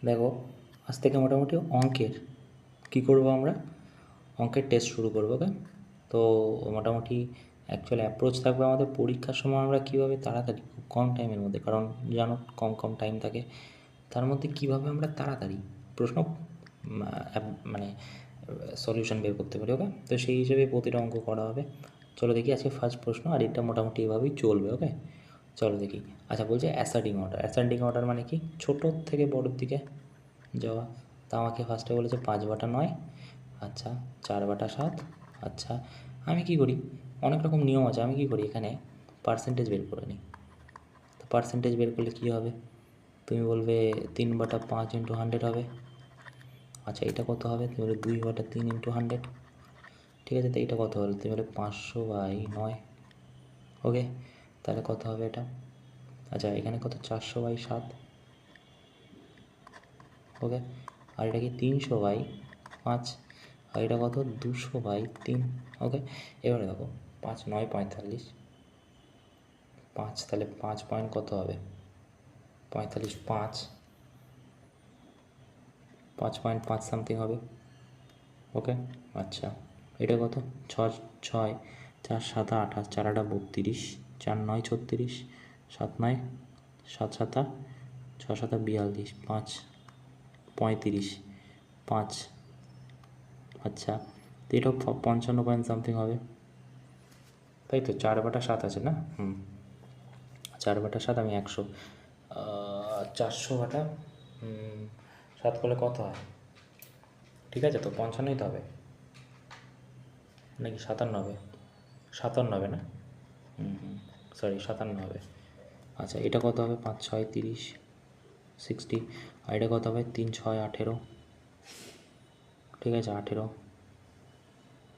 দেখো আজ থেকে মোটামুটি অঙ্কের কী করব আমরা, অঙ্কের টেস্ট শুরু করবো। ওকে, তো মোটামুটি অ্যাকচুয়াল অ্যাপ্রোচ থাকবে আমাদের পরীক্ষার সময় আমরা কীভাবে তাড়াতাড়ি খুব কম টাইমের মধ্যে, কারণ জানো কম কম টাইম থাকে, তার মধ্যে কীভাবে আমরা তাড়াতাড়ি প্রশ্ন মানে সলিউশন বের করতে পারি। ওকে, তো সেই হিসেবে প্রতিটা অঙ্ক করা হবে। চলো দেখি আজকে ফার্স্ট প্রশ্ন, আর এটা মোটামুটি এভাবেই চলবে। ওকে, চলো দেখি। আচ্ছা, বলছে অ্যাসেন্ডিং অর্ডার। অ্যাসেন্ডিং অর্ডার মানে কি? ছোটোর থেকে বড়োর দিকে যাওয়া। তা আমাকে ফার্স্টে বলেছে 5/9। আচ্ছা, 4/7। আচ্ছা, আমি কি করি, অনেক রকম নিয়ম আছে। আমি কি করি, এখানে পার্সেন্টেজ বের করে নিই। তো পার্সেন্টেজ বের করলে কী হবে, তুমি বলবে 3/5 ইন্টু 100 হবে। আচ্ছা, এটা কত হবে, তুমি বলে 2/3 ইন্টু 100। ঠিক আছে, তো এটা কত হলো, তুমি বলে 500/9। ওকে, তাহলে কত হবে এটা? আচ্ছা, এখানে কত, 400/7। ওকে, আর এটা কি 300/5, আর এটা কত, 200/3। ওকে, এবারে দেখো 5×9 = 45। 5, তাহলে 5 পয়েন্ট কত হবে, 45, 5.5 সামথিং হবে। ওকে, আচ্ছা, এটা কত, 6, 6, 4 7 28, 4 8 32, 4 9 36, 7 9 7 7 6 7 42, 5 35, 5। আচ্ছা, তো এটাও 55 পয়েন্ট সামথিং হবে, তাই তো? 4/7 আছে না? 4/7, আমি 100, 400/7 করলে কত হয়? ঠিক আছে, তো 55ই তো হবে, নাকি 57 হবে? 57 হবে না? সরি, 57 হবে। আচ্ছা, এটা কত হবে, 5 6 30, 60। আর এটা কত হবে, 3 6 18। ঠিক আছে, 18,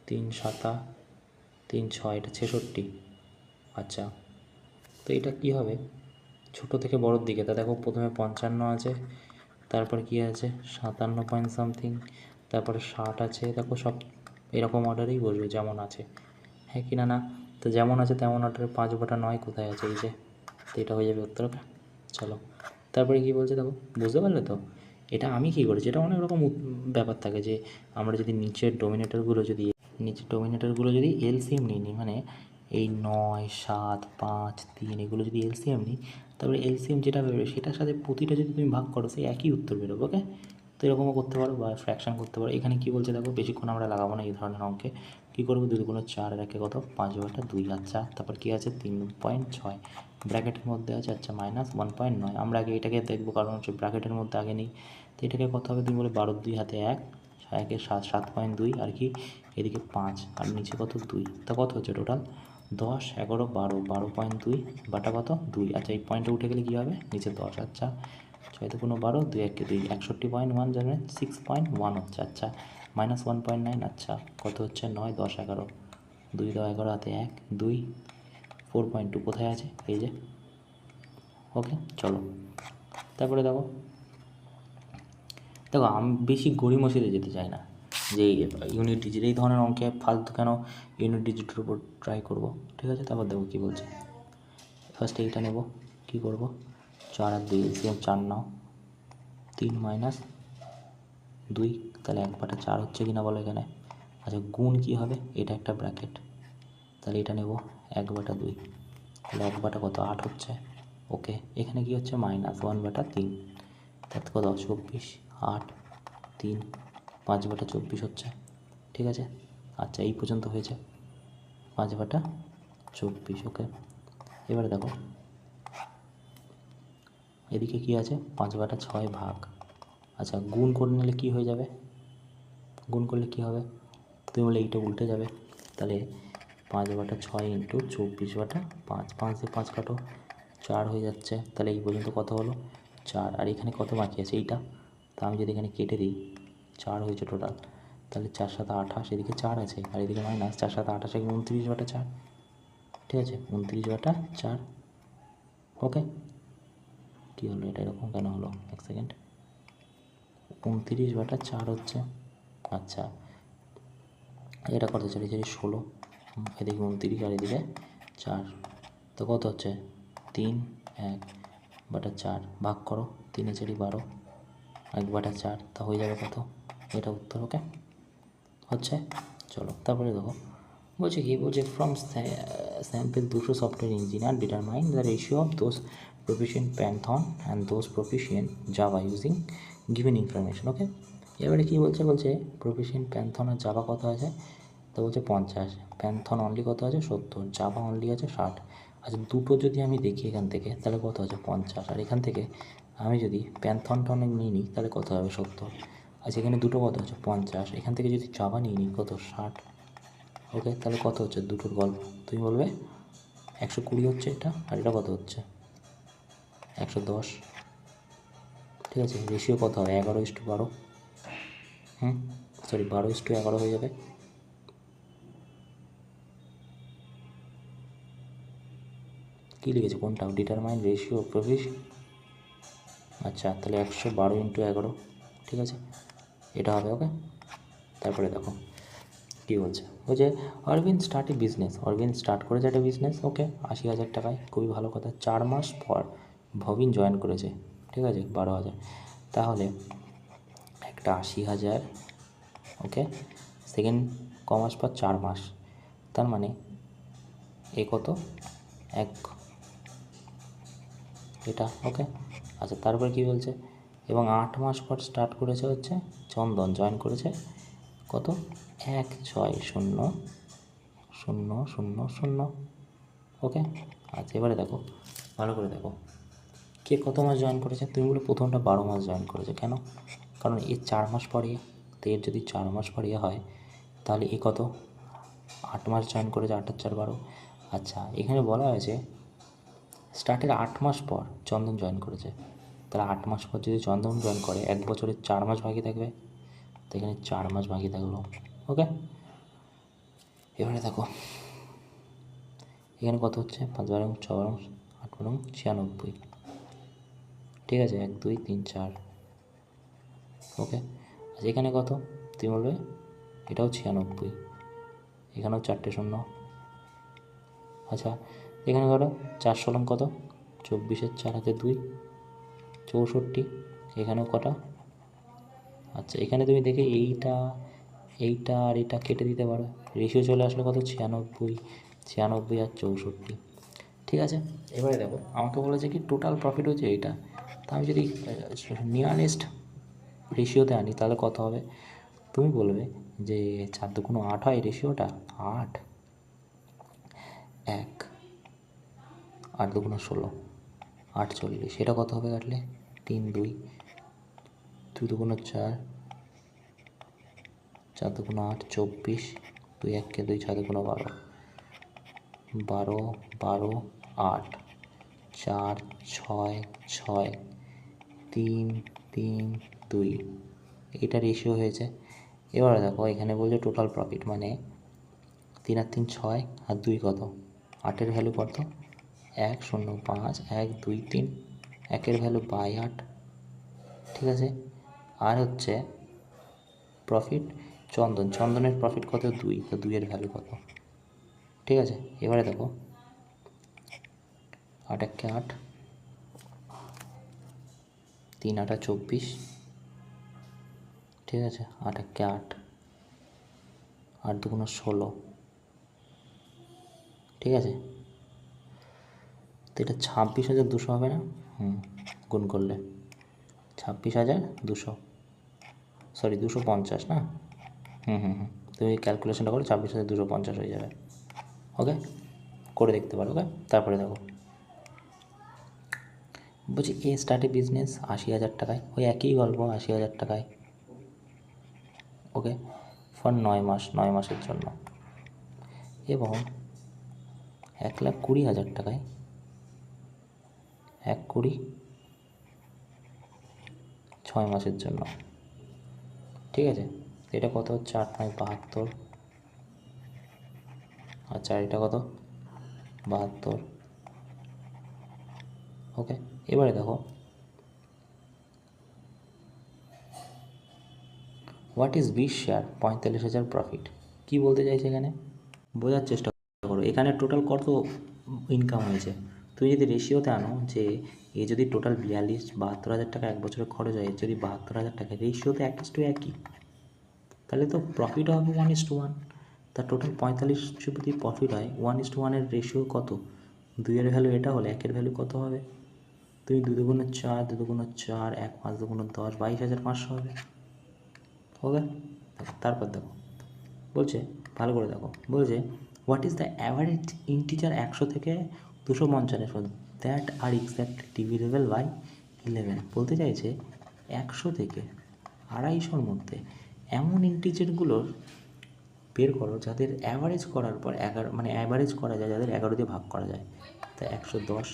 3 7 3 6, এটা 66। আচ্ছা, তো এটা কী হবে, ছোটো থেকে বড়োর দিকে। তা দেখো, প্রথমে 55 আছে, তারপর কি আছে 57 পয়েন্ট সামথিং, তারপরে 60 আছে। দেখো সব এরকম অর্ডারেই বসবে যেমন আছে, হ্যাঁ কি না? না, তো যেমন আছে তেমন অর্ডারে 5/9 কোথায় আছে, এই যে। তো এটা হয়ে যাবে উত্তর। চলো, তারপরে কী বলছে দেখো, বুঝতে পারলে তো? এটা আমি কী করেছি, এটা অনেক রকম ব্যাপার থাকে, যে আমরা যদি নিচের ডোমিনেটরগুলো যদি এলসিএম নিই, মানে এই 9 7 5 3 এগুলো যদি এলসিএম নিই, তারপরে এলসিএম যেটা বেরোবে সেটার সাথে প্রতিটা যদি তুমি ভাগ করো, সেই একই উত্তর বেরোবে। ওকে, তো এরকমও করতে পারো, বা ফ্র্যাকশান করতে পারো। এখানে কী বলছে দেখো, বেশিক্ষণ আমরা লাগাবো না এই ধরনের অঙ্কে। কী করবো, 2 × 4 একে কত, 5/2। আচ্ছা, তারপর কী আছে, 3.6 ব্র্যাকেটের মধ্যে আছে। আচ্ছা, -1.9। আমরা আগে এটাকে দেখবো, কারণ হচ্ছে ব্র্যাকেটের মধ্যে আগে নেই। তো এটাকে কত হবে, তুমি বলে 12 2 হাতে 1, 1 7, 7.2, আর কি এদিকে 5, আর নিচে কত 2। তা কত হচ্ছে টোটাল, 10 11 12, 12.2 বাটা কত 2। আচ্ছা, এই পয়েন্টটা উঠে গেলে কী হবে, নিচে 10। আচ্ছা, 6 × 12, 2 1 2, 61.1 যাবে, 6.1 হচ্ছে। আচ্ছা, -1.9। আচ্ছা, কত হচ্ছে, 9 10 11, 2 10 11 হাতে 1 2, 4.2 কোথায় আছে, এই যে। ওকে, চলো তারপরে দেখো, আমি বেশি গড়িমসিতে যেতে চাই না, যে ইউনিট ডিজিট এই ধরনের অঙ্কে ফালতু কেন ইউনিট ডিজিটের উপর ট্রাই করব। ঠিক আছে, তারপর দেখো কী বলছে। ফার্স্টে এইটা নেব, কী করব, 4 আর 2 এলসিএম 4 নাও, 3 - 2, তাহলে 1/4 হচ্ছে কি না বলো এখানে। আচ্ছা, গুণ কী হবে, এটা একটা ব্র্যাকেট, তাহলে এটা নেব 1/2, তাহলে 1/, কত 8 হচ্ছে। ওকে, এখানে কি হচ্ছে, -1/3, তার কত 24, 8 3, 5/24 হচ্ছে। ঠিক আছে, আচ্ছা, এই পর্যন্ত হয়েছে 5/24। ওকে, এবারে দেখো এদিকে কি আছে, 5/6 ভাগ। আচ্ছা, গুণ করে নিলে কী হয়ে যাবে, গুণ করলে কী হবে, তুমি বলে এইটা উল্টে যাবে, তাহলে 5/6 ইন্টু 24/5, 5 দিয়ে 5 কাটো, 4 হয়ে যাচ্ছে। তাহলে এই পর্যন্ত কত হলো, 4। আর এখানে কত বাকি আছে, এইটা। তা আমি যদি এখানে কেটে দিই, 4 হয়েছে টোটাল, তাহলে 4 7 28, এদিকে 4 আছে, আর এদিকে মাইনাস 4 7 28, 29/4। ঠিক আছে, 29/4। ওকে, কী হলো, এটা এরকম কেন হলো, এক সেকেন্ড, 29/4 হচ্ছে। আচ্ছা, এটা কত চালিয়েছে, 16, এদিকে 29 আর এদিকে 4, তো কত হচ্ছে, 3 1/4 ভাগ করো, 3 4 12, 1/4 তা হয়ে যাবে কত, এটা উত্তর। ওকে হচ্ছে। চলো তারপরে দেখো বলছে কি, বলছে from sample 200 software engineer determine the ratio of those proficient Python and those proficient Java using given information. Okay এবারে কী বলছে, বলছে প্রফিশিয়েন্ট প্যান্থন আর জাভা কত আছে, তো বলছে 50, প্যান্থন অনলি কত আছে 70, জাভা অনলি আছে 60। আচ্ছা দুটো যদি আমি দেখি এখান থেকে তাহলে কত আছে 50, আর এখান থেকে আমি যদি প্যান্থনটা অনেক নিয়ে নিই তাহলে কত হবে 70। আচ্ছা এখানে দুটো কত আছে 50, এখান থেকে যদি জাভা নিয়ে নিই কত 60। ওকে তাহলে কত হচ্ছে দুটোর গল্প, তুমি বলবে 120 হচ্ছে এটা, আর এটা কত হচ্ছে 110। ঠিক আছে রেশিও কত হবে 11:12, সরি 12:11 হয়ে যাবে। কী লিখেছে কোনটা, ডিটারমাইন রেশিও প্রফিস, আচ্ছা তাহলে 112 × 11, ঠিক আছে এটা হবে। ওকে তারপরে দেখো কী বলছে, বলছে Arvind start a business, Arvind start করেছে একটা বিজনেস। ওকে 80,000 টাকায়, খুবই ভালো কথা। 4 মাস পর ভবিন জয়েন করেছে, ঠিক আছে 12,000, তাহলে একটা 80,000। ওকে সেকেন্ড কমাস পর 4 মাস, তার মানে এ কত এক, এটা। ওকে আচ্ছা তারপরে কী বলছে, এবং 8 মাস পর স্টার্ট করেছে হচ্ছে চন্দন, জয়েন করেছে কত 16,000,000। ওকে আচ্ছা এবারে দেখো ভালো করে দেখো কে কত মাস জয়েন করেছে, তুমি বলে প্রথমটা 12 মাস জয়েন করেছে, কেন, কারণ এর 4 মাস পরে, তো এর যদি 4 মাস পরে হয় তাহলে এ কত 8 মাস জয়েন করেছে, 8 আর 4 12। আচ্ছা এখানে বলা হয়েছে স্টার্টের 8 মাস পর চন্দন জয়েন করেছে, তাহলে 8 মাস পর যদি চন্দন জয়েন করে 1 বছরের 4 মাস বাকি থাকবে, তো এখানে 4 মাস বাকি থাকলো। ওকে এবারে দেখো এখানে কত হচ্ছে 5 12 6 8 12 96, ঠিক আছে 1 2 3 4। ওকে আচ্ছা এখানে কত, তুমি বলবে এটাও 96, এখানেও 4টে শূন্য। আচ্ছা এখানে কত 4 16 কত 24, 4 হাতে 2 64, এখানেও কটা। আচ্ছা এখানে তুমি দেখে এইটা এইটা আর এটা কেটে দিতে পারো, রেশিও চলে আসলে কত 96, 96 আর 64। ঠিক আছে এবারে দেখো আমাকে বলেছে কি টোটাল প্রফিট হচ্ছে এইটা, তা আমি যদি নিয়ারেস্ট রেশিওতে আনি তাহলে কত হবে, তুমি বলবে যে 4 2 8 হয় রেশিওটা, 8 1 8 2 16 48, সেটা কত হবে কাটলে 3 2 2 2 4 4 2 8 24, 2 1 কে 2 6 2 12 12 12 8 4 6 6 3 3 2, এটা রেশিও হয়েছে। এবারে দেখো এখানে বলছে টোটাল প্রফিট, মানে 3 আর 3 6 আর 2 কত, 8-এর ভ্যালু কত 1 0 5 1 2 3, 1-এর ভ্যালু 8, ঠিক আছে। আর হচ্ছে প্রফিট চন্দনের প্রফিট কত 2, তো 2-এর ভ্যালু কত, ঠিক আছে। এবারে দেখো 8 1 8 3 8 24, ঠিক আছে 8 1 8 8 2 16, ঠিক আছে। তো এটা 26,200 হবে না, গুণ করলে 26,200, সরি 250 না, তুমি ক্যালকুলেশনটা করো 26,250 হয়ে যাবে। ওকে করে দেখতে পারো। ওকে তারপরে দেখো বলছি এ স্টার্টে বিজনেস 80,000 টাকায়, ওই একই গল্প 80,000 টাকায়। ওকে ফর 9 মাস, 9 মাসের জন্য, এবং 1,20,000 টাকায় 1,20 6 মাসের জন্য, ঠিক আছে। এটা কত হচ্ছে 8 9 72, আচ্ছা এটা কত 72। ওকে এবারে দেখো হোয়াট ইজ 20 শেয়ার 45,000 প্রফিট, কী বলতে চাইছে এখানে বোঝার চেষ্টা করো। এখানে টোটাল কত ইনকাম হয়েছে, তুমি যদি রেশিওতে আনো যে এ যদি টোটাল 72 টাকা এক বছরে খরচ হয়, যদি 72,000 টাকা রেশিওতে 1:1 তাহলে তো প্রফিটও হবে 1:1। তার টোটাল 45 যদি প্রফিট হয় 1:1 রেশিও কত? 2-এর ভ্যালু এটা হলে 1-এর ভ্যালু কত হবে? তুমি 2 দুগুণে 4, 2 দুগুণে 4, 1 5 দুগুণে 10, 22,500 হবে। হবে? তারপর দেখো বলছে, ভালো করে দেখো, বলছে what is the average integer 100 থেকে 255 পর্যন্ত that are exact divisible by 11। বলতে চাইছে 100 থেকে 250-র মধ্যে এমন ইন্টিজারগুলোর বের করো যাদের অ্যাভারেজ করার পর 11, মানে অ্যাভারেজ করা যায়, যাদের 11 দিয়ে ভাগ করা যায়। তা 110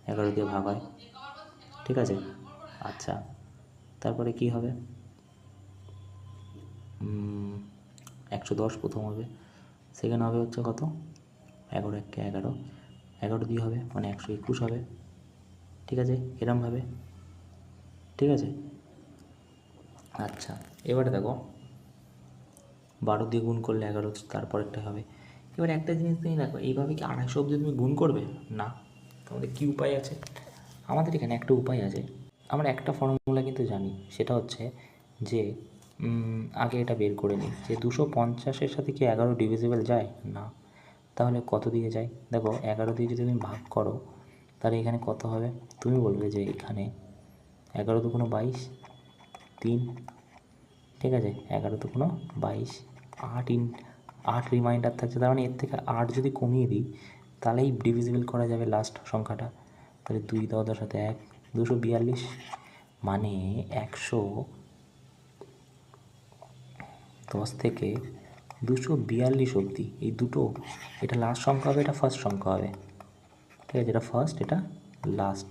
11 দিয়ে ভাগ হয়, ঠিক আছে। আচ্ছা, তারপরে কি হবে? 110 প্রথম হবে, সেকেন্ড হবে হচ্ছে কত? 11 × 11, 11 দিয়ে হবে মানে 121 হবে, ঠিক আছে, এরমভাবে, ঠিক আছে। আচ্ছা, এবারে দেখো 12 দিয়ে গুণ করলে 11, তারপরেরটা হবে। এবার একটা জিনিস তুমি দেখো, এইভাবে কি 250 অবধি তুমি গুণ করবে না? তোমাদের কী উপায় আছে? আমাদের এখানে একটা উপায় আছে। আমরা একটা ফর্মুলা কিন্তু জানি, সেটা হচ্ছে যে আগে এটা বের করে নিই যে 250-এর সাথে কি 11 ডিভিজিবল যায় না, তাহলে কত দিয়ে যায়? দেখো 11 দিয়ে যদি তুমি ভাগ করো তাহলে এখানে কত হবে? তুমি বলবে যে এখানে 11 দুগুণে 22, 3, ঠিক আছে, 11 দুগুণে 22, 8 রিমাইন্ডার থাকছে, তার মানে এর থেকে 8 যদি কমিয়ে দিই তাহলেই ডিভিজিবল করা যাবে লাস্ট সংখ্যাটা। তাহলে 2 10-এর সাথে 1, 242, মানে 110 থেকে 242 অবধি এই দুটো, এটা লাস্ট সংখ্যা হবে, এটা ফার্স্ট সংখ্যা হবে, ঠিক আছে, এটা ফার্স্ট, এটা লাস্ট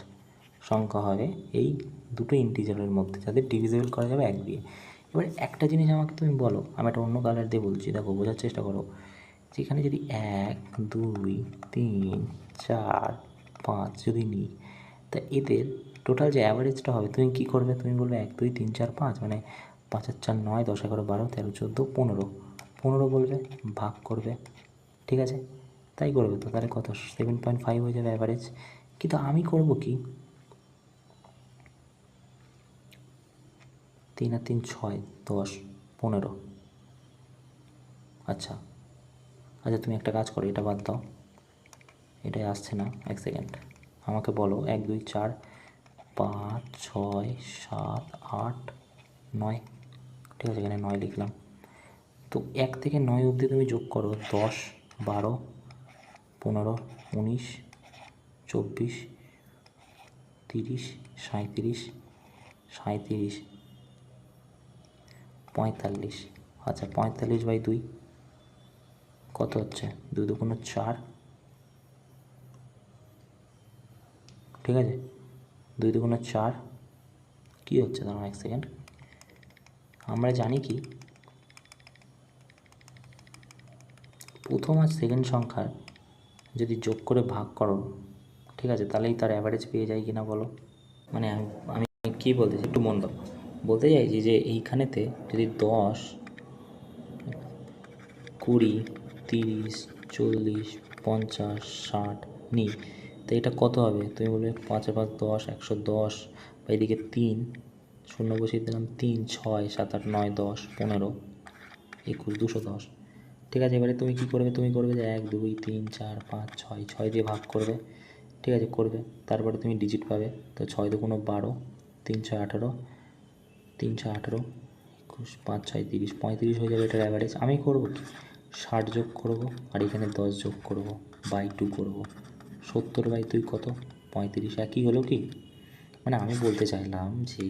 সংখ্যা হবে এই দুটো ইন্টিজারের মধ্যে যাদের ডিভিজিবল করা যাবে 1 দিয়ে। এবার একটা জিনিস আমাকে তুমি বলো, আমি একটা অন্য কালার দিয়ে বলছি, দেখো বোঝার চেষ্টা করো। যেখানে যদি 1 2 3 4 5 যদি নিই, তা এদের টোটাল যে অ্যাভারেজটা হবে তুমি কী করবে? তুমি বলবে 1 2 3 4 5, মানে 5 আর 4 9, 10 11 12 13 14 15, 15 বলবে, ভাগ করবে, ঠিক আছে, তাই করবে তো। তাহলে কত? 7.5 হয়ে যাবে অ্যাভারেজ। কিন্তু আমি করব কি, 3 আর 3 6, 10 15। আচ্ছা আচ্ছা, তুমি একটা কাজ করো, এটা বাদ দাও, এটাই আসছে না, 1 সেকেন্ড, আমাকে বলো 1 2 4 5 6 7 8 9, ঠিক আছে, এখানে 9 লিখলাম। তো 1 থেকে 9 অবধি তুমি যোগ করো, 10 12 15 19 24 30 37 37 45। আচ্ছা, 45/2 কত হচ্ছে? 2 দুগুণে 4, ঠিক আছে, 2 দুগুণে 4 কী হচ্ছে? দাঁড়াও 1 সেকেন্ড, আমরা জানি কি প্রথম আর সেকেন্ড সংখ্যার যদি যোগ করে ভাগ করো, ঠিক আছে, তাহলেই তার অ্যাভারেজ পেয়ে যায় কিনা বলো? মানে আমি কী বলতে চাই একটু মন দাও, বলতে চাইছি যে এইখানেতে যদি 10 20 30 40 50 60 নিই, তো এটা কত হবে? তুমি বলবে 5 5 10, 110, বা এদিকে 3 শূন্য বসিয়ে দিলাম, 3 6 7 8 9 10 15 21 210, ঠিক আছে। এবারে তুমি কী করবে? তুমি করবে যে 1 2 3 4 5 6 6 দিয়ে ভাগ করবে, ঠিক আছে, করবে, তারপরে তুমি ডিজিট পাবে। তো 6 দুগুণে 12, 3 6 18, 3 6 18 21 5 6 30 35 হয়ে যাবে এটার অ্যাভারেজ। আমি করবো কি 60 যোগ করবো আর এখানে 10 যোগ করবো, বাই 2 করবো, 70/2 কত? 35। একই হলো কি? মানে আমি বলতে চাইলাম যে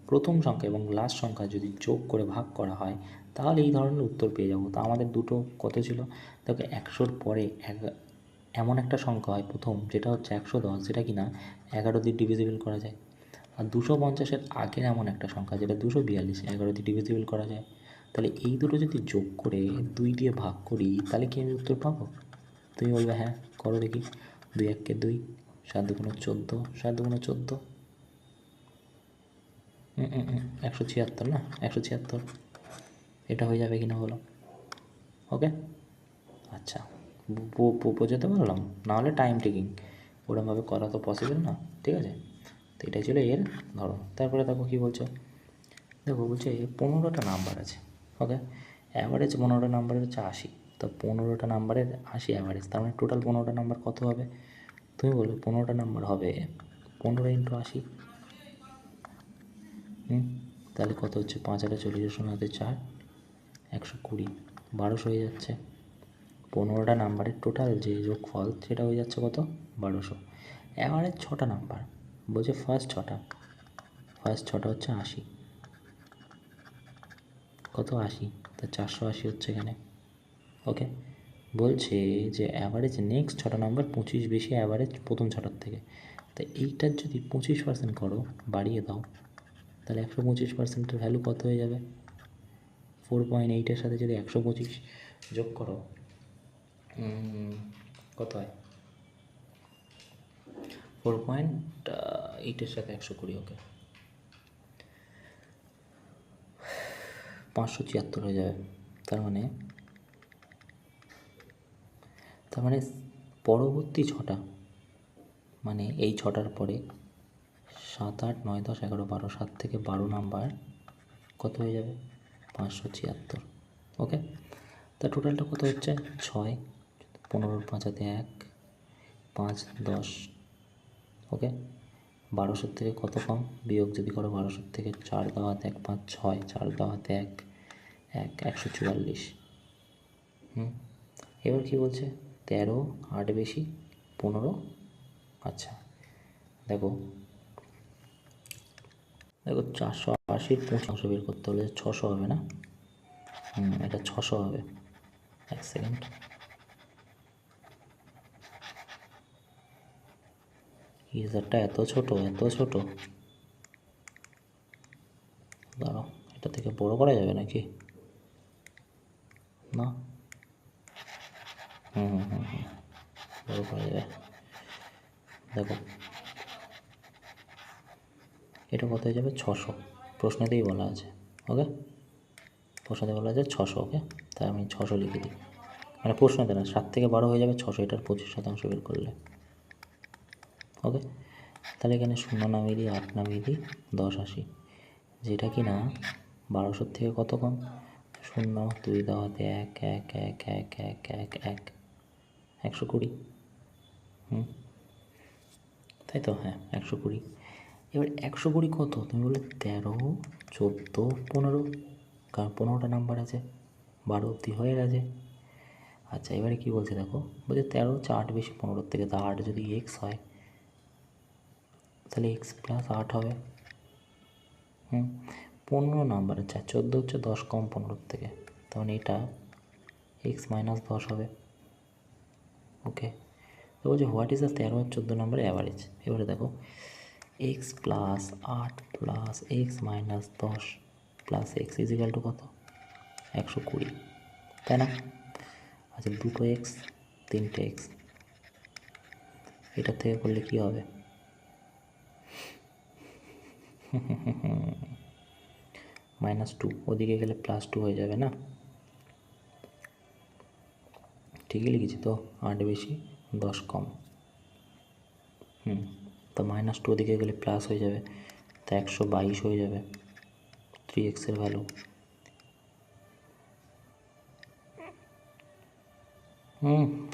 প্রথম সংখ্যা এবং লাস্ট সংখ্যা যদি যোগ করে ভাগ করা হয় তাহলে এই ধরনের উত্তর পেয়ে যাবো। তো আমাদের দুটো কত ছিল? দেখো 100-র পরে এমন একটা সংখ্যা হয় প্রথম, যেটা হচ্ছে 110, যেটা কিনা 11 দিয়ে ডিভিজিবল করা যায়। আর 250-এর আগের এমন একটা সংখ্যা যেটা 242, 11 দিয়ে ডিভিজিবল করা যায়। তাহলে এই দুটো যদি যোগ করে 2 দিয়ে ভাগ করি তাহলে কি আমি উত্তর পাবো? তুমি বলবে হ্যাঁ, করো দেখি। 2 1 2, 7 2 14, 7 2 14, 176 না, 176, এটা হয়ে যাবে কিনা বলো? ওকে, আচ্ছা, বোঝাতে পারলাম? নাহলে টাইম টেকিং, ওরকমভাবে করা তো পসিবল না, ঠিক আছে। তো এটাই ছিল এর ধরো। তারপরে দেখো কী বলছে, দেখো বলছে 15টা নাম্বার আছে, ওকে। অ্যাভারেজ 15টা নাম্বারের হচ্ছে 80, তো 15টা নাম্বারের 80 অ্যাভারেজ, তার মানে টোটাল 15টা নাম্বার কত হবে? তুমি বলো 15টা নাম্বার হবে 15 ইন্টু 80, তাহলে কত হচ্ছে? 5 আর 40 শূন্যতে 4, 120, 1200 হয়ে যাচ্ছে। 15টা নাম্বারের টোটাল যে যোগফল সেটা হয়ে যাচ্ছে কত? 1200। অ্যাভারেজ 6টা নাম্বার, বলছে ফার্স্ট 6টা হচ্ছে 80, কত? 80, তা 480 হচ্ছে এখানে, ওকে। বলছে যে অ্যাভারেজ নেক্সট 6টা নাম্বার 25 বেশি অ্যাভারেজ প্রথম 6টার থেকে, তা এইটার যদি 25% করো, বাড়িয়ে দাও, তাহলে 125%-এর ভ্যালু কত হয়ে যাবে? 4.8-এর সাথে যদি 125 যোগ করো, কত হয়? 4.8-এর সাথে 120, ওকে, 576 হয়ে যাবে। তার মানে পরবর্তী 6টা, মানে এই 6টার পরে 7, 8, 9, 10, 11, 12, 7 থেকে 12 নাম্বার কত হয়ে যাবে? 576, ওকে। তা টোটালটা কত হচ্ছে? 6, 15-র 5-হাতে 1, 5, 10, ওকে। 1200 থেকে কত কম বিয়োগ যদি করো? 1200 থেকে 4 দেওয়া হাতে 1, 5, 6, 4 দেওয়া হাতে 1, 144। এবার কি বলছে? 13, 8 বেশি 15, আচ্ছা দেখো 480-র 25 বের করতে হলে 600 হবে না? এটা 600 হবে। এক সেকেন্ড, ইউজারটা এত ছোট, দাঁড়াও, এটা থেকে বড় করা যাবে নাকি? না, বড় করা যাবে। দেখো এটা কত হয়ে যাবে? 600, প্রশ্নতেই বলা আছে, ওকে। প্রশ্নতে বলা আছে 600, ওকে। তাই আমি 600 লিখে দিই, মানে প্রশ্নতে না, 7 থেকে 12 হয়ে যাবে 600, এটার 25% বের করলে, ওকে। তাহলে এখানে 0 নামিয়ে দিই, 8 নামিয়ে দিই, 10, 80, যেটা কি না 1200 থেকে কত কম? 0, 2 দেওয়াতে 1, 1, 1, 1, 1, 1, 1, 120, তাই তো, হ্যাঁ 120। এবার 120 কত? তুমি বলে 13, 14, 15, কারণ 15টা নাম্বার আছে, 12 অবধি হয়ে গেছে। আচ্ছা এবারে কী বলছে দেখো, বলছে 13 হচ্ছে 8 বেশি 15 থেকে, তা 8 যদি এক্স হয় তাহলে এক্স প্লাস 8 হবে। 15 নাম্বার, আচ্ছা 14 হচ্ছে 10 কম 15 থেকে, তখন এটা এক্স মাইনাস 10 হবে, ওকে। তো বলছে হোয়াট ইজ দ্য 13 আর 14 নাম্বারের অ্যাভারেজ। এবারে দেখো x plus 8 plus x minus 10 plus x equal to কত? 120, তাই না? আচ্ছা দুটো এক্স, 3টে এক্স, এটার থেকে করলে কী হবে? -2, ওদিকে গেলে +2 হয়ে যাবে না? ঠিকই লিখেছি তো, 8 বেশি 10 কম, তো -2 ওদিকে গেলে প্লাস হয়ে যাবে, তা 122 হয়ে যাবে 3x'ের ভ্যালু।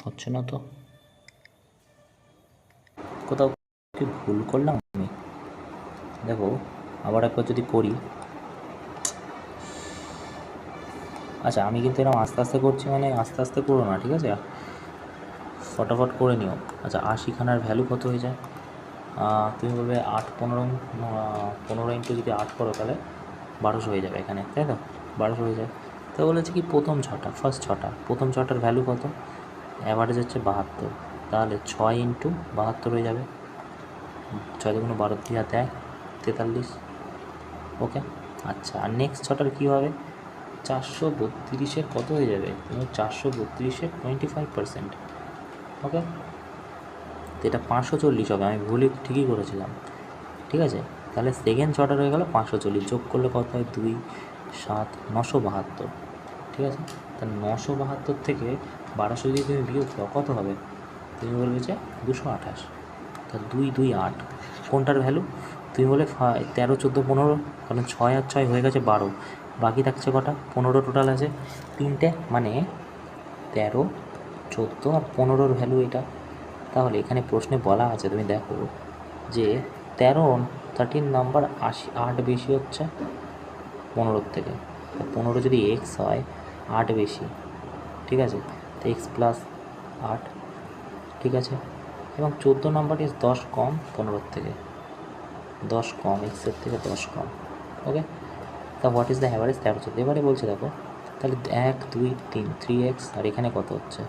হচ্ছে না তো, কোথাও কি ভুল করলাম আমি? দেখো আবার একবার যদি করি, আচ্ছা আমি কিন্তু এরকম আস্তে আস্তে করছি, মানে আস্তে আস্তে করো না, ঠিক আছে, ফটাফট করে নিও। আচ্ছা 80খানার ভ্যালু কত হয়ে যায়? তুমি বলবে 8, 15 ইন্টু যদি 8 করো তাহলে 1200 হয়ে যাবে এখানে, তাই তো? 1200 হয়ে যায়। তো বলেছে কি প্রথম 6টা, ফার্স্ট 6টা, প্রথম 6টার ভ্যালু কত? অ্যাভারেজ হচ্ছে 72, তাহলে 6 ইন্টু 72 হয়ে যাবে, 6 দুগুণ 12, 3 হাতে 1, 43, ওকে। আচ্ছা আর নেক্সট 6টার কী হবে? 432-এর কত হয়ে যাবে? 432-এর 25%, ওকে। তো এটা 540 হবে, আমি ভুলই ঠিকই করেছিলাম, ঠিক আছে। তাহলে সেকেন্ড 6টা হয়ে গেল 540, যোগ করলে কত হয়? 2, 7, 972, ঠিক আছে। তাহলে 972 থেকে 1200 যদি তুমি বিয়োগ করো কত হবে? তুমি বলবে যে 228, তা 2 2 8, কোনটার ভ্যালু? তুমি বলে 13 14 15, কারণ 6 আর 6 হয়ে গেছে 12, বাকি থাকছে কটা? 15 টোটাল আছে তিনটে, মানে 13 14 আর 15-র ভ্যালু এটা। তাহলে এখানে প্রশ্নে বলা আছে, তুমি দেখো যে 13 নাম্বার 8 বেশি হচ্ছে 15 থেকে, 15 যদি এক্স হয় 8 বেশি, ঠিক আছে, তো এক্স প্লাস 8, ঠিক আছে, এবং 14 নাম্বার ইজ 10 কম 15 থেকে, 10 কম, এক্সের থেকে 10 কম। ওকে, তা হোয়াট ইজ দ্য অ্যাভারেজ? 13 14। এবারে বলছে দেখো, তাহলে 1 2 3 3x, আর এখানে কত হচ্ছে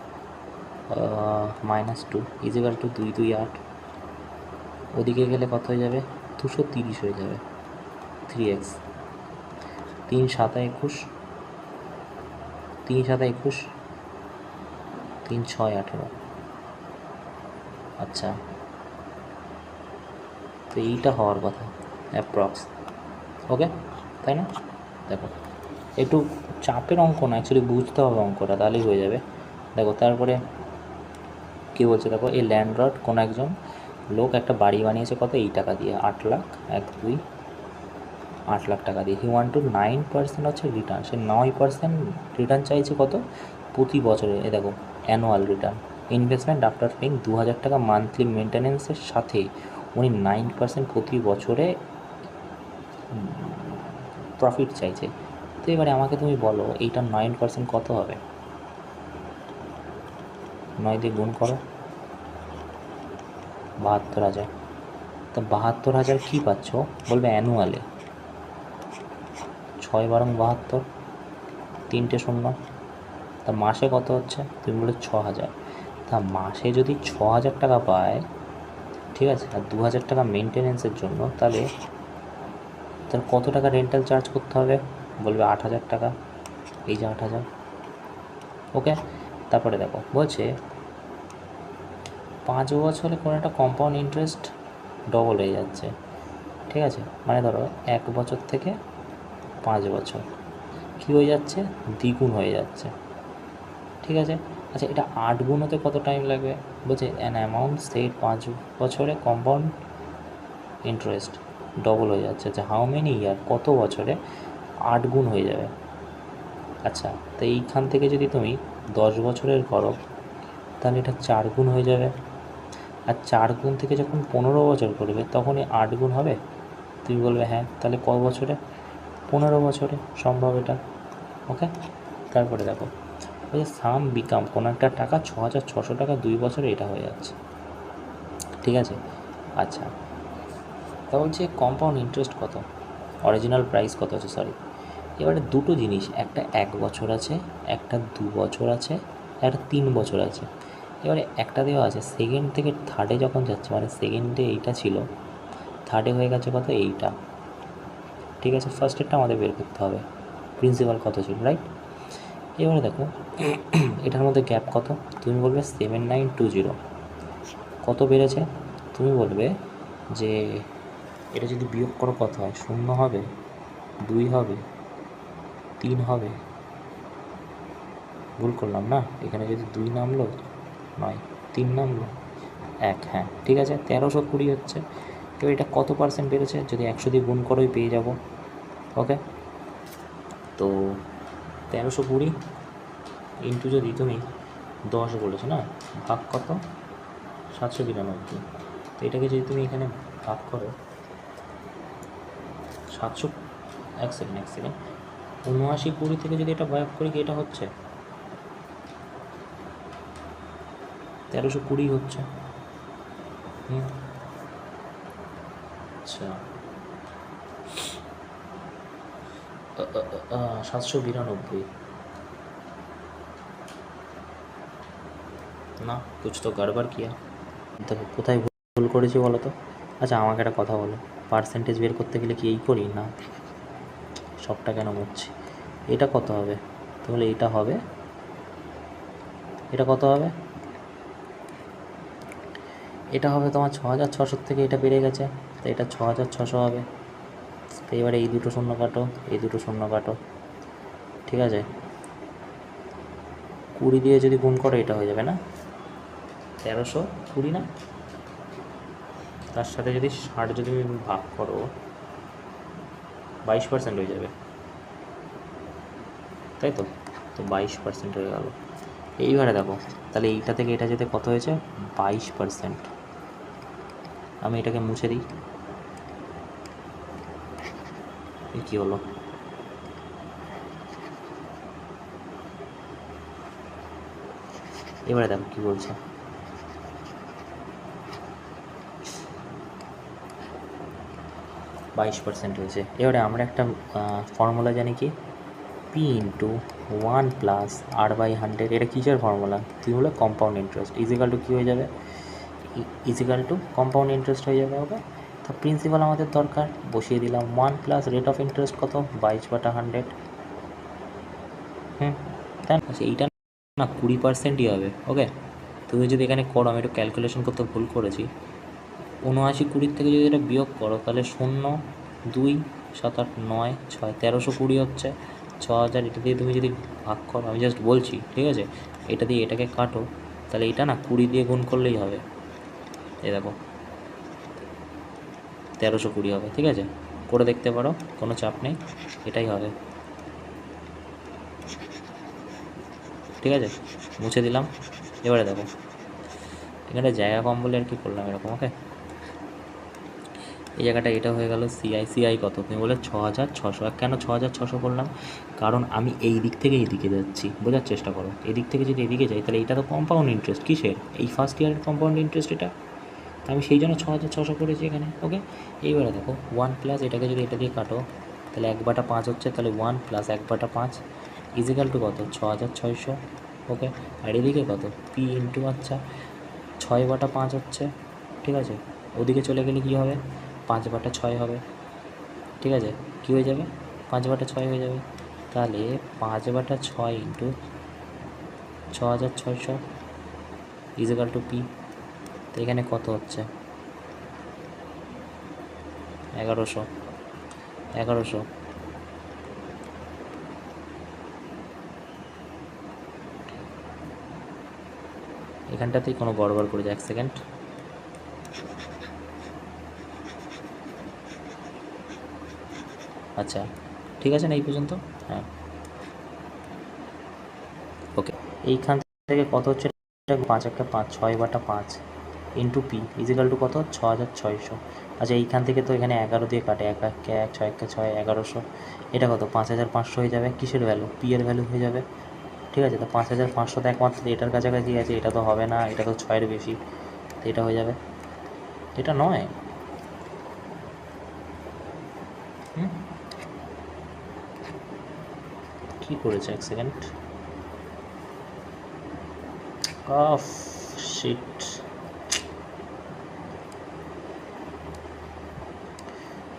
-2 ইজিক্যাল টু 2 2 8, ওদিকে গেলে কত হয়ে যাবে? 230 হয়ে যাবে 3x, 3 7 21, 3 7 21, 3 6 18। আচ্ছা, তো এইটা হওয়ার কথা অ্যাপ্রক্স। ওকে, তাই না? দেখো একটু চাপের অঙ্ক না, অ্যাকচুয়ালি বুঝতে হবে অঙ্কটা, তাহলেই হয়ে যাবে। দেখো তারপরে কী বলছে, দেখো এই ল্যান্ডলর্ড, কোনো একজন লোক একটা বাড়ি বানিয়েছে কত? এই টাকা দিয়ে, 8 লাখ, 1 2 8 লাখ টাকা দিয়ে। হি ওয়ান্ট টু 9% হচ্ছে রিটার্ন, সে 9% রিটার্ন চাইছে কত? প্রতি বছরে। এ দেখো annual return, investment after paying 2000 টাকা মান্থলি মেনটেন্যান্সের সাথে উনি 9% প্রতি বছরে প্রফিট চাইছে। তো এবারে আমাকে তুমি বলো এইটার 9% কত হবে? 9 দিয়ে গুণ করো, 72,000। তা 72,000 কী পাচ্ছ? বলবে অ্যানুয়ালে, 6 বারং 72, 3টে শূন্য। তা মাসে কত হচ্ছে? তুমি বলে 6,000। তা মাসে যদি 6,000 টাকা পায়, ঠিক আছে, আর 2,000 টাকা মেনটেনেন্সের জন্য, তাহলে কত টাকা রেন্টাল চার্জ করতে হবে? বলবে 8,000 টাকা, এই যে 8,000। ওকে, তারপরে দেখো বলছে 5 বছরে কোনো একটা কম্পাউন্ড ইন্টারেস্ট ডবল হয়ে যাচ্ছে, ঠিক আছে, মানে ধরো 1 বছর থেকে 5 বছর কী হয়ে যাচ্ছে? দ্বিগুণ হয়ে যাচ্ছে, ঠিক আছে। আচ্ছা, এটা 8 গুণ হতে কত টাইম লাগবে? বলছে অ্যান অ্যামাউন্ট সেট 5 বছরে কম্পাউন্ড ইন্টারেস্ট ডবল হয়ে যাচ্ছে, যে হাউ মেনি ইয়ার, কত বছরে 8 গুণ হয়ে যাবে। আচ্ছা, তো এইখান থেকে যদি তুমি 10 বছরের করো, তাহলে এটা 4 গুণ হয়ে যাবে। আর 4 গুণ থেকে যখন 15 বছর করবে, তখনই 8 গুণ হবে। তুমি বলবে হ্যাঁ, তাহলে কত বছরে? 15 বছরে সম্ভব এটা। ওকে, তারপরে দেখো ওই যে সাম বিকাম, কোনো একটা টাকা 6,600 টাকা 2 বছরে, এটা হয়ে যাচ্ছে, ঠিক আছে। আচ্ছা, তা বলছে কম্পাউন্ড ইন্টারেস্ট কত, অরিজিনাল প্রাইস কত আছে, সরি। এবারে দুটো জিনিস, একটা 1 বছর আছে, একটা 2 বছর আছে, একটা 3 বছর আছে। এবারে একটা দেওয়া আছে সেকেন্ড থেকে থার্ডে যখন যাচ্ছে, মানে সেকেন্ডে এইটা ছিল, থার্ডে হয়ে গেছে কত? এইটা, ঠিক আছে। ফার্স্টেরটা আমাদের বের করতে হবে, প্রিন্সিপাল কত ছিল, রাইট। এবারে দেখো এটার মধ্যে গ্যাপ কত? তুমি বলবে 7920। কত বেড়েছে? তুমি বলবে যে এটা যদি বিয়োগ করো কত হয়? 0 হবে, 2 হবে, 3 হবে। ভুল করলাম না? এখানে যদি 2 নামলো, নয় 3 নামলো, 1, হ্যাঁ ঠিক আছে, 1320 হচ্ছে। এবার এটা কত পার্সেন্ট বেড়েছে? যদি 100 দিয়ে গুণ করেই পেয়ে যাব। ওকে, তো 1320 ইন্টু যদি তুমি 10 বলেছো না, ভাগ কত? 792। তো এটাকে যদি তুমি এখানে ভাগ করো 700, এক সেকেন্ড 7920 থেকে যদি এটা ভাগ করি, কি এটা হচ্ছে 1320 হচ্ছে। আচ্ছা, 792 না, কুছ তো গড়বড় কিয়া। দেখো কোথায় ভুল করেছি বলো তো। আচ্ছা, আমাকে একটা কথা বলো, পার্সেন্টেজ বের করতে গেলে কি এই করি না? সবটা কেন করছি? এটা কত হবে? তাহলে এটা হবে, এটা কত হবে? এটা হবে তোমার 6,600 থেকে এটা বেড়ে গেছে, তো এটা 6,600 হবে। তো এবারে এই দুটো শূন্য কাটো, এই দুটো শূন্য কাটো, ঠিক আছে। 20 দিয়ে যদি গুণ করো, এটা হয়ে যাবে না 1320 না? তার সাথে যদি 60 যদি তুমি ভাগ করো 22% হয়ে যাবে, তাই তো? তো 22% হয়ে গেল। এইবারে দেখো তাহলে এইটা থেকে এটা যেতে কত হয়েছে, 22%। আমি এটাকে মুছে দিই, কী হলো, এবারে দেখো কী বলছে, 22% হয়েছে। এবারে আমরা একটা ফর্মুলা জানি কি, পি ইন্টু 1+r/100, এটা কিসের ফর্মুলা, কী হলো, কম্পাউন্ড ইন্টারেস্ট ইজিক্যাল টু কী হয়ে যাবে, ইজিক্যাল টু কম্পাউন্ড ইন্টারেস্ট হয়ে যাবে। ওকে, তো প্রিন্সিপাল আমাদের দরকার, বসিয়ে দিলাম 1 + রেট অফ ইন্টারেস্ট কত, 22/100। তাই না? আচ্ছা এইটা না 20%ই হবে। ওকে, তুমি যদি এখানে করো, আমি একটু ক্যালকুলেশন করতে ভুল করেছি, 79 থেকে যদি এটা বিয়োগ করো তাহলে 0, 2, 7, 8, 9, 6, 1320 হচ্ছে, 6000। এটা দিয়ে তুমি যদি ভাগ করো, আমি জাস্ট বলছি, ঠিক আছে, এটা দিয়ে এটাকে কাটো, তাহলে এটা না 20 দিয়ে গুণ করলেই হবে। এই দেখো 1320 হবে, ঠিক আছে, করে দেখতে পারো, কোনো চাপ নেই, এটাই হবে। ঠিক আছে, মুছে দিলাম। এবারে দেখো এখানে জায়গা কম বলে আর কি করলাম এরকম। ওকে, এই জায়গাটা এটা হয়ে গেল সিআই কত, তুমি বলে 6600। কেন 6600 করলাম, কারণ আমি এই দিক থেকে এইদিকে যাচ্ছি, বোঝার চেষ্টা করো, এদিক থেকে যদি এদিকে যাই তাহলে এটা তো কম্পাউন্ড ইন্টারেস্ট, কিসের, এই ফার্স্ট ইয়ারের কম্পাউন্ড ইন্টারেস্ট এটা, আমি সেই জন্য 6600 করেছি এখানে। ওকে, এইবারে দেখো 1+ এটাকে যদি এটা দিয়ে কাটো তাহলে 1/5 হচ্ছে, তাহলে 1 + 1/5 ইজিক্যাল টু কত, 6600। ওকে, আর এদিকে কত, পি ইন্টু, আচ্ছা 6/5 হচ্ছে, ঠিক আছে, ওদিকে চলে গেলে কী হবে, 5/6 হবে, ঠিক আছে, কী হয়ে যাবে, 5/6 হয়ে যাবে। তাহলে 5/6 ইন্টু 6600 ইজিক্যাল টু পি। তো এখানে কত হচ্ছে, 1100। এখানটাতেই কোনো গড়বড় করে যায়, 1 সেকেন্ড। আচ্ছা ঠিক আছে না এই পর্যন্ত, হ্যাঁ ওকে। এইখান থেকে কত হচ্ছে, 5 × 5 6/5 ইন্টু পি ইজিক্যাল টু কত, 6600। আচ্ছা এইখান থেকে তো এখানে 11 দিয়ে কাটে, 1 1 1 6 1 6 1100, এটা কত, 5500 হয়ে যাবে, কিসের ভ্যালু, পি এর ভ্যালু হয়ে যাবে। ঠিক আছে, তো 5500 তো একমাত্র এটার কাছাকাছি আছে, এটা তো হবে না, এটা তো 6-এর বেশি, তো এটা হয়ে যাবে, এটা নয়। কী করেছে, 1 সেকেন্ড, অফ শিট,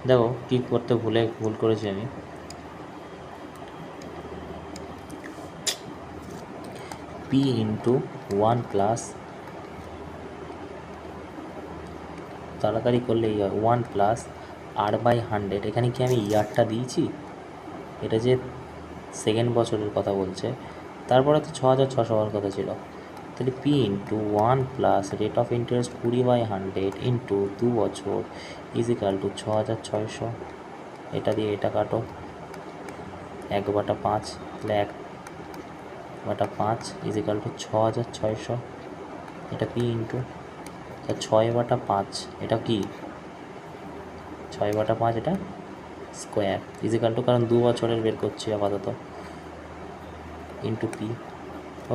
দেখো কী করতে ভুল করেছি আমি, পি ইন্টু 1+, তাড়াতাড়ি করলে 1+r/100, এখানে কি আমি ইয়ারটা দিয়েছি, এটা যে সেকেন্ড বছরের কথা বলছে, তারপরে তো 6600 হওয়ার কথা ছিল, তাহলে P into 1+ rate of interest 20/100 into 2 বছর ইজিক্যাল টু 6600। এটা দিয়ে এটা কাটো, 1/5, তাহলে 1/5 ইজিক্যাল টু 6600। এটা পি ইন্টু 6/5, এটা কি 6/5, এটা স্কোয়ার ইজিক্যাল টু, কারণ 2 বছরের বের করছি আপাতত, ইন্টু পি।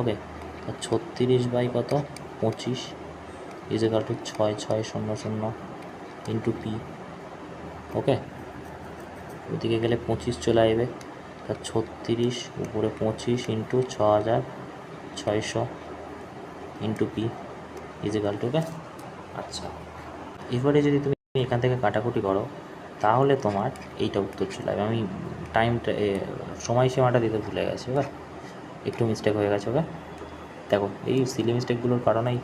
ওকে, 36 কত, 25 equal to 6600 into p. Okay, ওদিকে গেলে 25 চলে আসবে, তা 36 উপরে 25 into 6600 into p equal to. Okay, আচ্ছা এবারে যদি তুমি এখান থেকে কাটাকুটি করো তাহলে তোমার এইটা উত্তর চলে আসবে। আমি টাইমটা সময়সীমাটা দিতে ভুলে গেছি, ওকে একটু মিস্টেক হয়ে গেছে। ওকে, দেখো এই সিলি মিস্টেকগুলোর কারণেই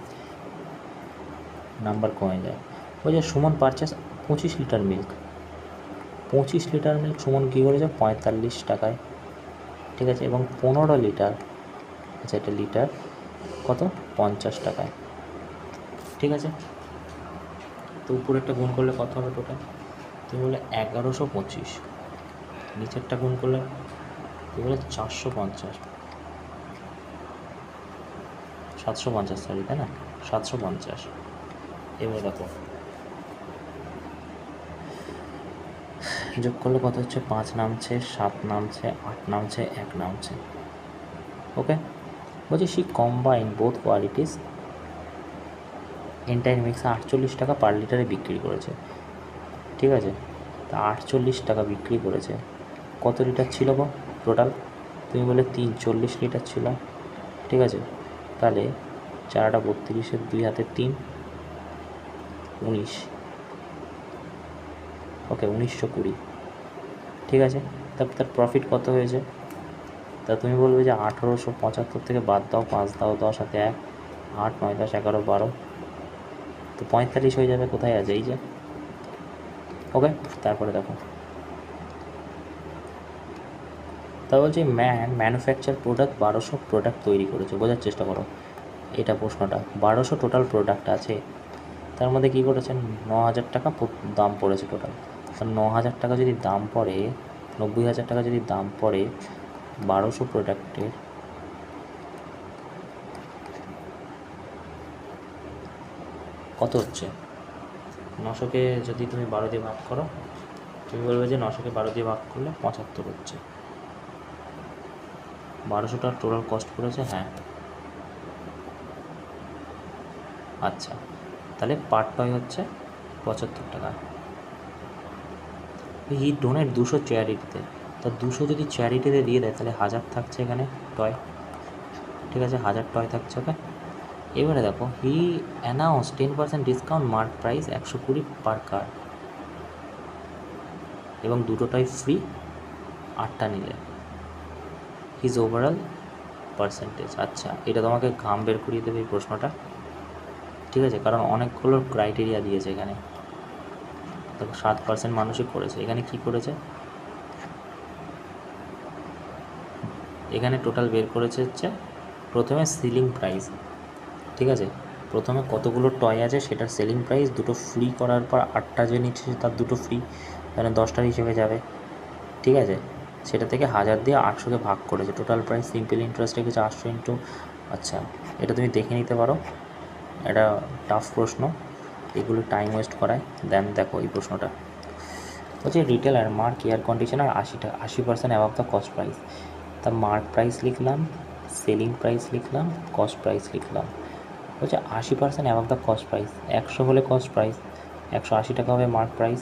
নাম্বার কমে যায়। ওই যে Suman purchase 25 litre milk, 25 litre milk Suman কী করেছে, 45 টাকায়, ঠিক আছে, এবং 15 লিটার, আচ্ছা এটা লিটার কত, 50 টাকায়, ঠিক আছে। তো উপরেরটা গুণ করলে কত হবে টোটাল? তুমি বলে 1125, নিচেরটা গুণ করলে তুমি বলে 450, 750 সরি, তাই না? 750। এবারে দেখো যোগ করলে কত হচ্ছে? 5 নামছে, 7 নামছে, 8 নামছে, 1 নামছে। ওকে, বলছি she combine both qualities entire মিক্সে 48 টাকা পার লিটারে বিক্রি করেছে। ঠিক আছে, তা 48 টাকা বিক্রি করেছে। কত লিটার ছিল গো টোটাল? তুমি বলে 40 লিটার ছিল। ঠিক আছে, তাহলে 4 32, 2 হাতে 3, 19। ওকে, 1920। ঠিক আছে, তারপর তার প্রফিট কত হয়েছে? তা তুমি বলবে যে 1875 থেকে বাদ দাও, 5 দাও, 10 হাতে 1, 8 9 10 11 12, তো 45 হয়ে যাবে। কোথায় আছে? এই যে। ওকে, তারপরে দেখো, তা বলছি ম্যানুফ্যাকচার প্রোডাক্ট 1200 প্রোডাক্ট তৈরি করেছে। বোঝার চেষ্টা করো এটা প্রশ্নটা। 1200 টোটাল প্রোডাক্ট আছে, তার মধ্যে কী করেছেন? 9000 টাকা দাম পড়েছে টোটাল। 9000 টাকা যদি দাম পড়ে, 90,000 টাকা যদি দাম পড়ে 1200 প্রোডাক্টের, কত হচ্ছে? 900কে যদি তুমি 12 দিয়ে ভাগ করো, তুমি বলবে যে 900কে 12 দিয়ে ভাগ করলে 75 হচ্ছে। 1200 টাকা টোটাল কস্ট করেছে। হ্যাঁ, আচ্ছা, তাহলে পার টয় হচ্ছে 75 টাকা। হি ডোনেট 200 চ্যারিটিতে, তা 200 যদি চ্যারিটিতে দিয়ে দেয় তাহলে 1000 থাকছে এখানে টয়। ঠিক আছে, 1000 টয় থাকছে। ওকে, এবারে দেখো হি অ্যানাউন্স 10% ডিসকাউন্ট মার্ক প্রাইস 120 পার কার, এবং দুটোটাই ফ্রি 8টা নিলে। His overall percentage. আচ্ছা, এটা তোমাকে ঘাম বের করিয়ে দেবে এই প্রশ্নটা। ঠিক আছে, কারণ অনেকগুলো ক্রাইটেরিয়া দিয়েছে এখানে। দেখো 7% মানুষই করেছে। এখানে কি করেছে? এখানে টোটাল বের করেছে হচ্ছে প্রথমে সেলিং প্রাইস। ঠিক আছে, প্রথমে কতগুলো টয় আছে সেটার সেলিং প্রাইস, দুটো ফ্রি করার পর 8টা যে নিচ্ছে তার দুটো ফ্রি, মানে 10টার হিসেবে যাবে। ঠিক আছে, সেটা থেকে 1000 দিয়ে 800কে ভাগ করেছে। টোটাল প্রাইস সিম্পল ইন্টারেস্ট রেখেছে 800 ইন্টু। আচ্ছা, এটা তুমি দেখে নিতে পারো, এটা টাফ প্রশ্ন, এগুলো টাইম ওয়েস্ট করায়। দেন দেখো এই প্রশ্নটা বলছে retailer mark air conditioner 80% above the cost price. তা মার্ক প্রাইস লিখলাম, সেলিং প্রাইস লিখলাম, কস্ট প্রাইস লিখলাম। বলছে 80% অ্যাবাভ দ্য কস্ট প্রাইস, 100 হলে কস্ট প্রাইস, 180 টাকা হবে মার্ক প্রাইস।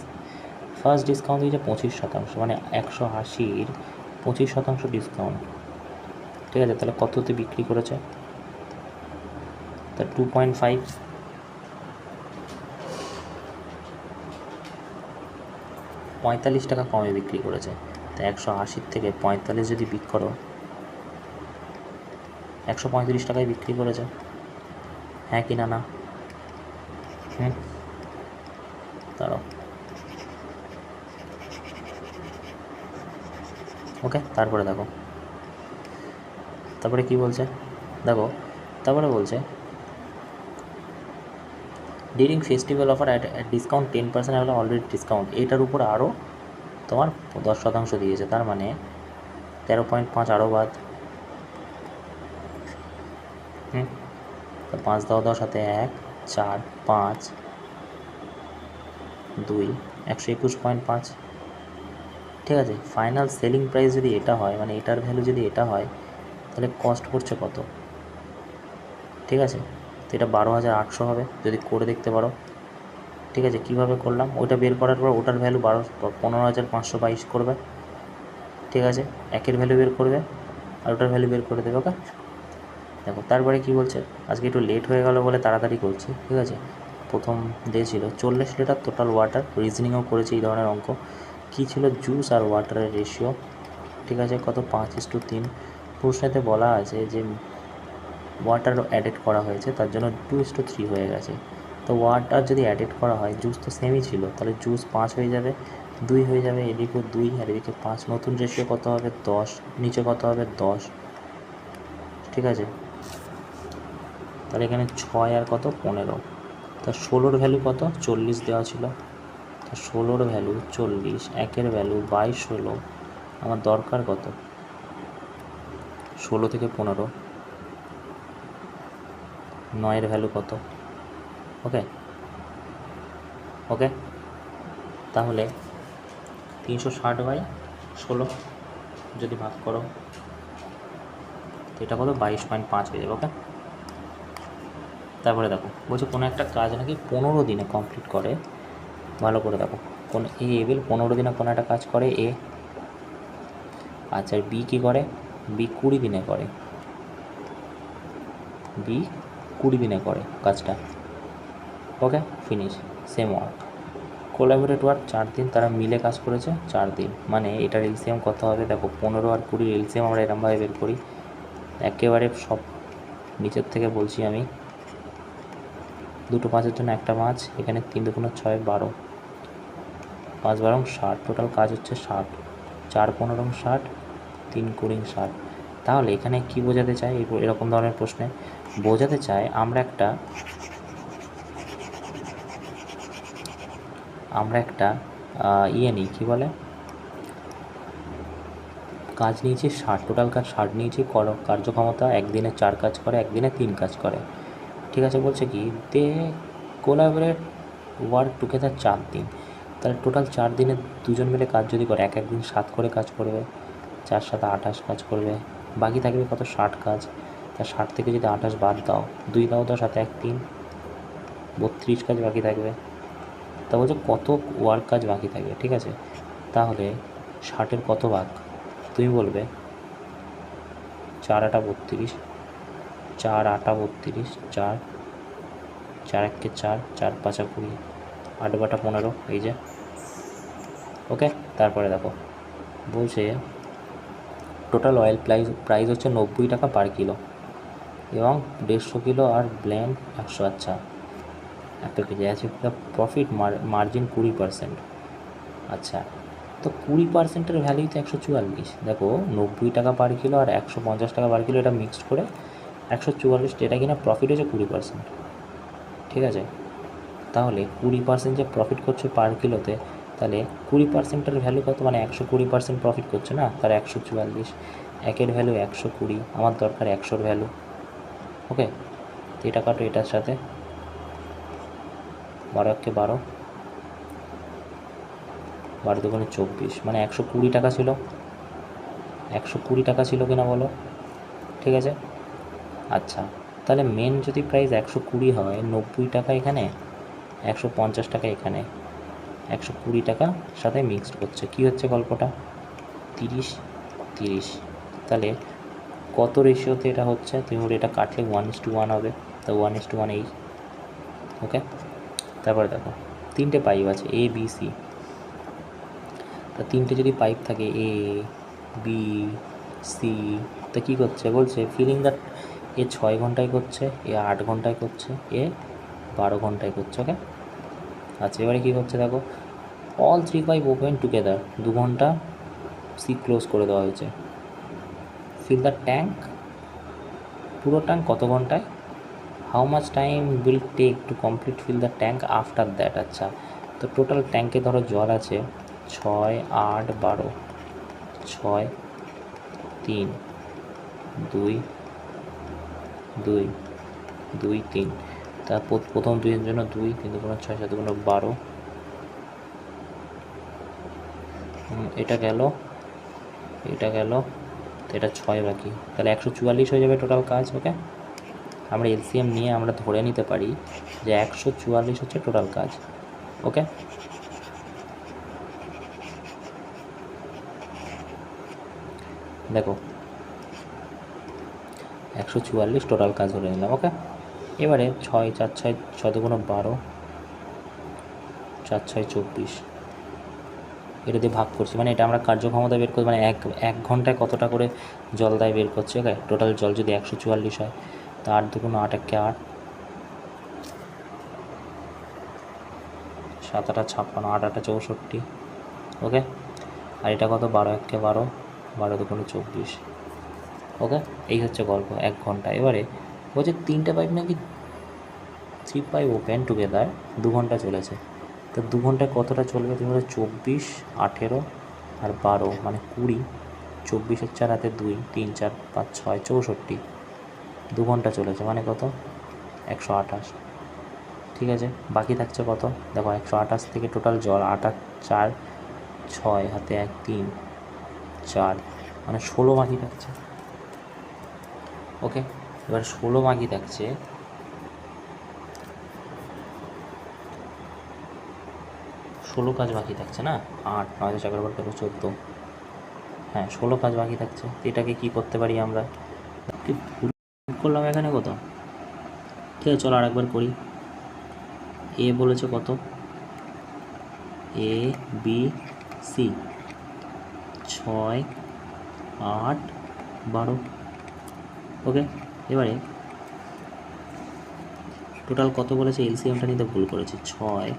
ফার্স্ট ডিসকাউন্ট দিয়েছে 25%, মানে 180-র 25% ডিসকাউন্ট। ঠিক আছে, তাহলে কততে বিক্রি করেছে? তা 2.5, 45 টাকা কমে বিক্রি করেছে। তা 180 থেকে 45 যদি বিক্রি করো, 135 টাকায় বিক্রি করেছে। হ্যাঁ কি না? না? দাঁড়াও। ওকে, তারপরে দেখো, তারপরে কি বলছে দেখো, তারপরে বলছে during festival offer at discount 10% হলো অলরেডি ডিসকাউন্ট, এটার উপর আরও তোমার 10% দিয়েছে, তার মানে 13.5 আরও বাদ। তো 5 দাও, 10 হাতে 1, 4, 5, 2, 121.5। ঠিক আছে, ফাইনাল সেলিং প্রাইস যদি এটা হয়, মানে এটার ভ্যালু যদি এটা হয়, তাহলে কস্ট করছে কত? ঠিক আছে, তো এটা 12,800 হবে যদি করে দেখতে পারো। ঠিক আছে, কীভাবে করলাম? ওইটা বের করার পর ওটার ভ্যালু 15,522 করবে। ঠিক আছে, একের ভ্যালু বের করবে আর ওটার ভ্যালু বের করে দেবে। ওকে, দেখো তারপরে কি বলছে, আজকে একটু লেট হয়ে গেল বলে তাড়াতাড়ি করছি। ঠিক আছে, প্রথম ডে ছিল 40 লিটার টোটাল ওয়াটার, রিজনিংও করেছি এই ধরনের অঙ্ক। কী ছিল? জুস আর ওয়াটারের রেশিও। ঠিক আছে, কত? 5:3। প্রশ্নেতে বলা আছে যে ওয়াটার অ্যাডেড করা হয়েছে, তার জন্য 2:3 হয়ে গেছে। তো ওয়াটার যদি অ্যাডেড করা হয়, জুস তো সেমই ছিল, তাহলে জুস 5 হয়ে যাবে, 2 হয়ে যাবে, এদিকেও 2 আর এদিকে 5। নতুন রেশিও কত হবে? 10, নিচে কত হবে? 10। ঠিক আছে, তাহলে এখানে 6 আর কত? 15। তা 16-র ভ্যালু কত? 40 দেওয়া ছিল। তা 16-র ভ্যালু 40, 1-এর ভ্যালু 22 হলো। আমার দরকার কত? 16 থেকে 15, 9-এর ভ্যালু কত? ওকে ওকে, তাহলে 360/16 যদি ভাগ করো, এটা কত? 22.5 হয়ে যাবে। ওকে, তারপরে দেখো বলছে কোনো একটা কাজ নাকি 15 দিনে কমপ্লিট করে। ভালো করে দেখো, কোন এ এবিল 15 দিনে কোনো একটা কাজ করে এ। আচ্ছা, বি কী করে? বি 20 দিনে করে। বি 20 দিনে করে কাজটা। Okay, finish. Same work, collaborate work 4 দিন, তারা মিলে কাজ করেছে 4 দিন। মানে এটার এলসিএম কত হবে? দেখো 15 আর 20 এলসিএম আমরা এরমভাবে বের করি, একেবারে সব নিচের থেকে বলছি আমি। দুটো 5-এর জন্য একটা 5, এখানে 3 2 6 12, 5 12 60, টোটাল কাজ হচ্ছে 60। 4 15 60, 3 20 60। তাহলে এখানে কি বোঝাতে চায় এরকম ধরনের প্রশ্নে? বোঝাতে চায় আমরা একটা ইয়ে নিই, কী বলে, কাজ নিয়েছি 60, টোটাল কাজ 60 নিয়েছি, কার্যক্ষমতা একদিনে 4 কাজ করে, একদিনে 3 কাজ করে। ঠিক আছে, বলছে কি দে কোলাবোরেট ওয়ার্ক টুগেদার 4 দিন। তাহলে টোটাল 4 দিনে দুজন মিলে কাজ যদি করে, এক দিন 7 করে কাজ করবে, 4 7 28 কাজ করবে, বাকি থাকবে কত? 60 কাজ। তা 60 থেকে যদি 28 বাদ দাও, 2 দাও, 10 7 1 3, 32 কাজ বাকি থাকবে। তা বলছে কত ওয়ার্ক কাজ বাকি থাকবে। ঠিক আছে, তাহলে 60-এর কত ভাগ? তুমি বলবে 4 8 32, 4 8 32, 4 4 1 4, 4 5 20, 8 বাটা 15, এই যে। ওকে, তারপরে দেখো বলছে টোটাল অয়েল প্রাইস হচ্ছে 90 টাকা পার কিলো, এবং 150 কিলো আর ব্লেন্ড 100। আচ্ছা, 1 কেজি আছে, প্রফিট মার্জিন 20%। আচ্ছা, তো 20%-এর ভ্যালু তো 144। দেখো 90 টাকা পার কিলো আর 150 টাকা পার কিলো, এটা মিক্সড করে 144, এটা কিনা প্রফিট হচ্ছে 20%। ঠিক আছে, তাহলে 20% যে প্রফিট করছে পার কিলোতে, তাহলে 20%-এর ভ্যালু কত? মানে 120% প্রফিট করছে না, তার 144। 1-এর ভ্যালু 120, আমার দরকার 100-র ভ্যালু। ওকে, তো এটা কাটো এটার সাথে, 12 1 12, 12 2 24, মানে 120 টাকা ছিল। 120 টাকা ছিল কিনা বলো? ঠিক আছে, আচ্ছা, তাহলে মেন যদি প্রাইস 120 হয়, 90 টাকা এখানে, 150 টাকা এখানে, 120 টাকা সাথে মিক্সড করছে, কী হচ্ছে গল্পটা? 30 30। তাহলে কত রেশিওতে এটা হচ্ছে? তুমি বলে এটা কাটলে 1:1 হবে, তো 1:1 এই। ওকে, তারপরে দেখো 3টে পাইপ আছে এ বি সি। তা 3টে যদি পাইপ থাকে এ বি সি, তা কী করছে? বলছে ফিলিং দ্যাট এ 6 ঘন্টায় করছে, এ 8 ঘন্টায় করছে, এ 12 ঘন্টায় করছে। ওকে, আচ্ছা, এবারে কী করছে দেখো, অল 3 পাইপ ওপেন টুগেদার, 2 ঘন্টা সি ক্লোজ করে দেওয়া হয়েছে। ফিল দ্য ট্যাঙ্ক, পুরো ট্যাঙ্ক কত ঘন্টায়? How much time will take to complete fill the tank after that. আচ্ছা, তো টোটাল ট্যাঙ্কে ধরো জল আছে 6 8 12, 6 3 2 2 2 3, তারপর প্রথম 2-এর জন্য 2, 3 2 6 7 12, এটা গেল, এটা গেল, তো এটা 6 বাকি, তাহলে 144 হয়ে যাবে টোটাল কাজ। ওকে, আমরা এলসিএম নিয়ে আমরা ধরে নিতে পারি যে 144 হচ্ছে টোটাল কাজ। ওকে, দেখো 144 টোটাল কাজ ধরে নিলাম। ওকে, এবারে 6 4 6 6 2 12, 4 6 24, এটা দিয়ে ভাগ করছি, মানে এটা আমরা কার্যক্ষমতা বের করছি, মানে এক ঘন্টায় কতটা করে জল দেয় বের করছি। ওকে, টোটাল জল যদি 144 হয়, তা 8 2 8 1 8, 7 8 56, 8 8 64। ওকে, আর এটা কত? 12 1 12, 12 2 24। ওকে, এই হচ্ছে গল্প 1 ঘন্টা। এবারে বলছে 3টে পাইপ নাকি 3 ওপেন টুগেদার 2 ঘন্টা চলেছে। তো 2 ঘন্টায় কতটা চলবে? তুমি বলো 24, 18 আর 12 মানে 20। 24 হচ্ছে রাতে 2, 3, 4, 5, 6, 64। 2 ঘন্টা চলেছে মানে কত? 128। ঠিক আছে, বাকি থাকছে কত? দেখো 128 থেকে টোটাল জল 8 আর 4, 6 হাতে 1, 3, 4 মানে 16 বাকি থাকছে। ওকে, এবার 16 বাকি থাকছে। 16 কাজ বাকি থাকছে না? 8, 9, 10, 11, 12, 13, 14। হ্যাঁ, 16 কাজ বাকি থাকছে। এটাকে কি করতে পারি আমরা? কি ভুল করলাম এখানে কোথাও? ঠিক আছে, চলো আরেকবার করি। এ বলেছে কত? A B C 6, 8, 12। ওকে, এবারে টোটাল কত বলেছে? এলসিএমটা নিতে ভুল করেছে। 6,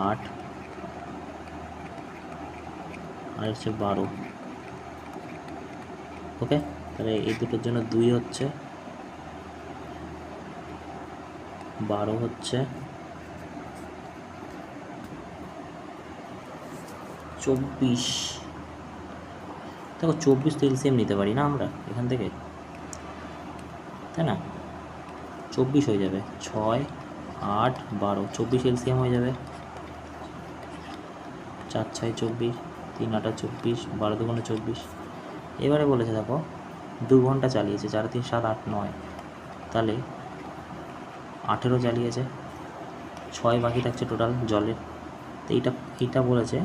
8 আর হচ্ছে 12। ওকে, তাহলে এই দুটোর জন্য 2 হচ্ছে, 12 হচ্ছে, 24। দেখো 24 তো এলসিএম নিতে পারি না আমরা এখান থেকে, তাই না? 24 হয়ে যাবে। 6, 8, 12, 24 এলসিএম হয়ে যাবে। 4, 6, 24, 3, 8, 24, 12 দুগুণে 24। এবারে বলেছে দেখো 2 ঘন্টা চালিয়েছে, 4, 3, 7, 8, 9, তাহলে 18 চালিয়েছে, 6 বাকি থাকছে টোটাল জলের। তো এইটা বলেছে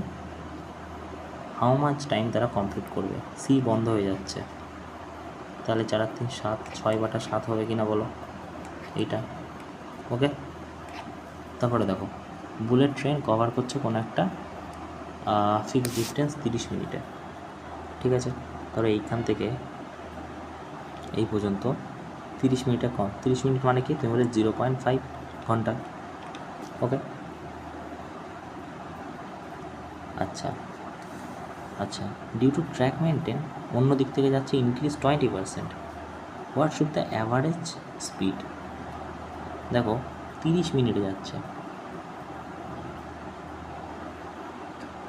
হাউ মাচ টাইম তারা কমপ্লিট করবে। সি বন্ধ হয়ে যাচ্ছে, তাহলে 4, 3, 7, 6/7 হবে কি না বলো এইটা। ওকে, তারপরে দেখো বুলেট ট্রেন কভার করছে কোনো একটা ফিক্সড ডিস্টেন্স 30 মিনিটে। ঠিক আছে, তাহলে এইখান থেকে এই পর্যন্ত 30 মিনিটে কম। 30 মিনিট মানে কি? তুমি বলে 0.5 ঘন্টা। ওকে, আচ্ছা আচ্ছা, ডিউ টু ট্র্যাক মেনটেন অন্য দিক থেকে যাচ্ছে increase 20%। What should the average speed? দেখো 30 মিনিটে যাচ্ছে,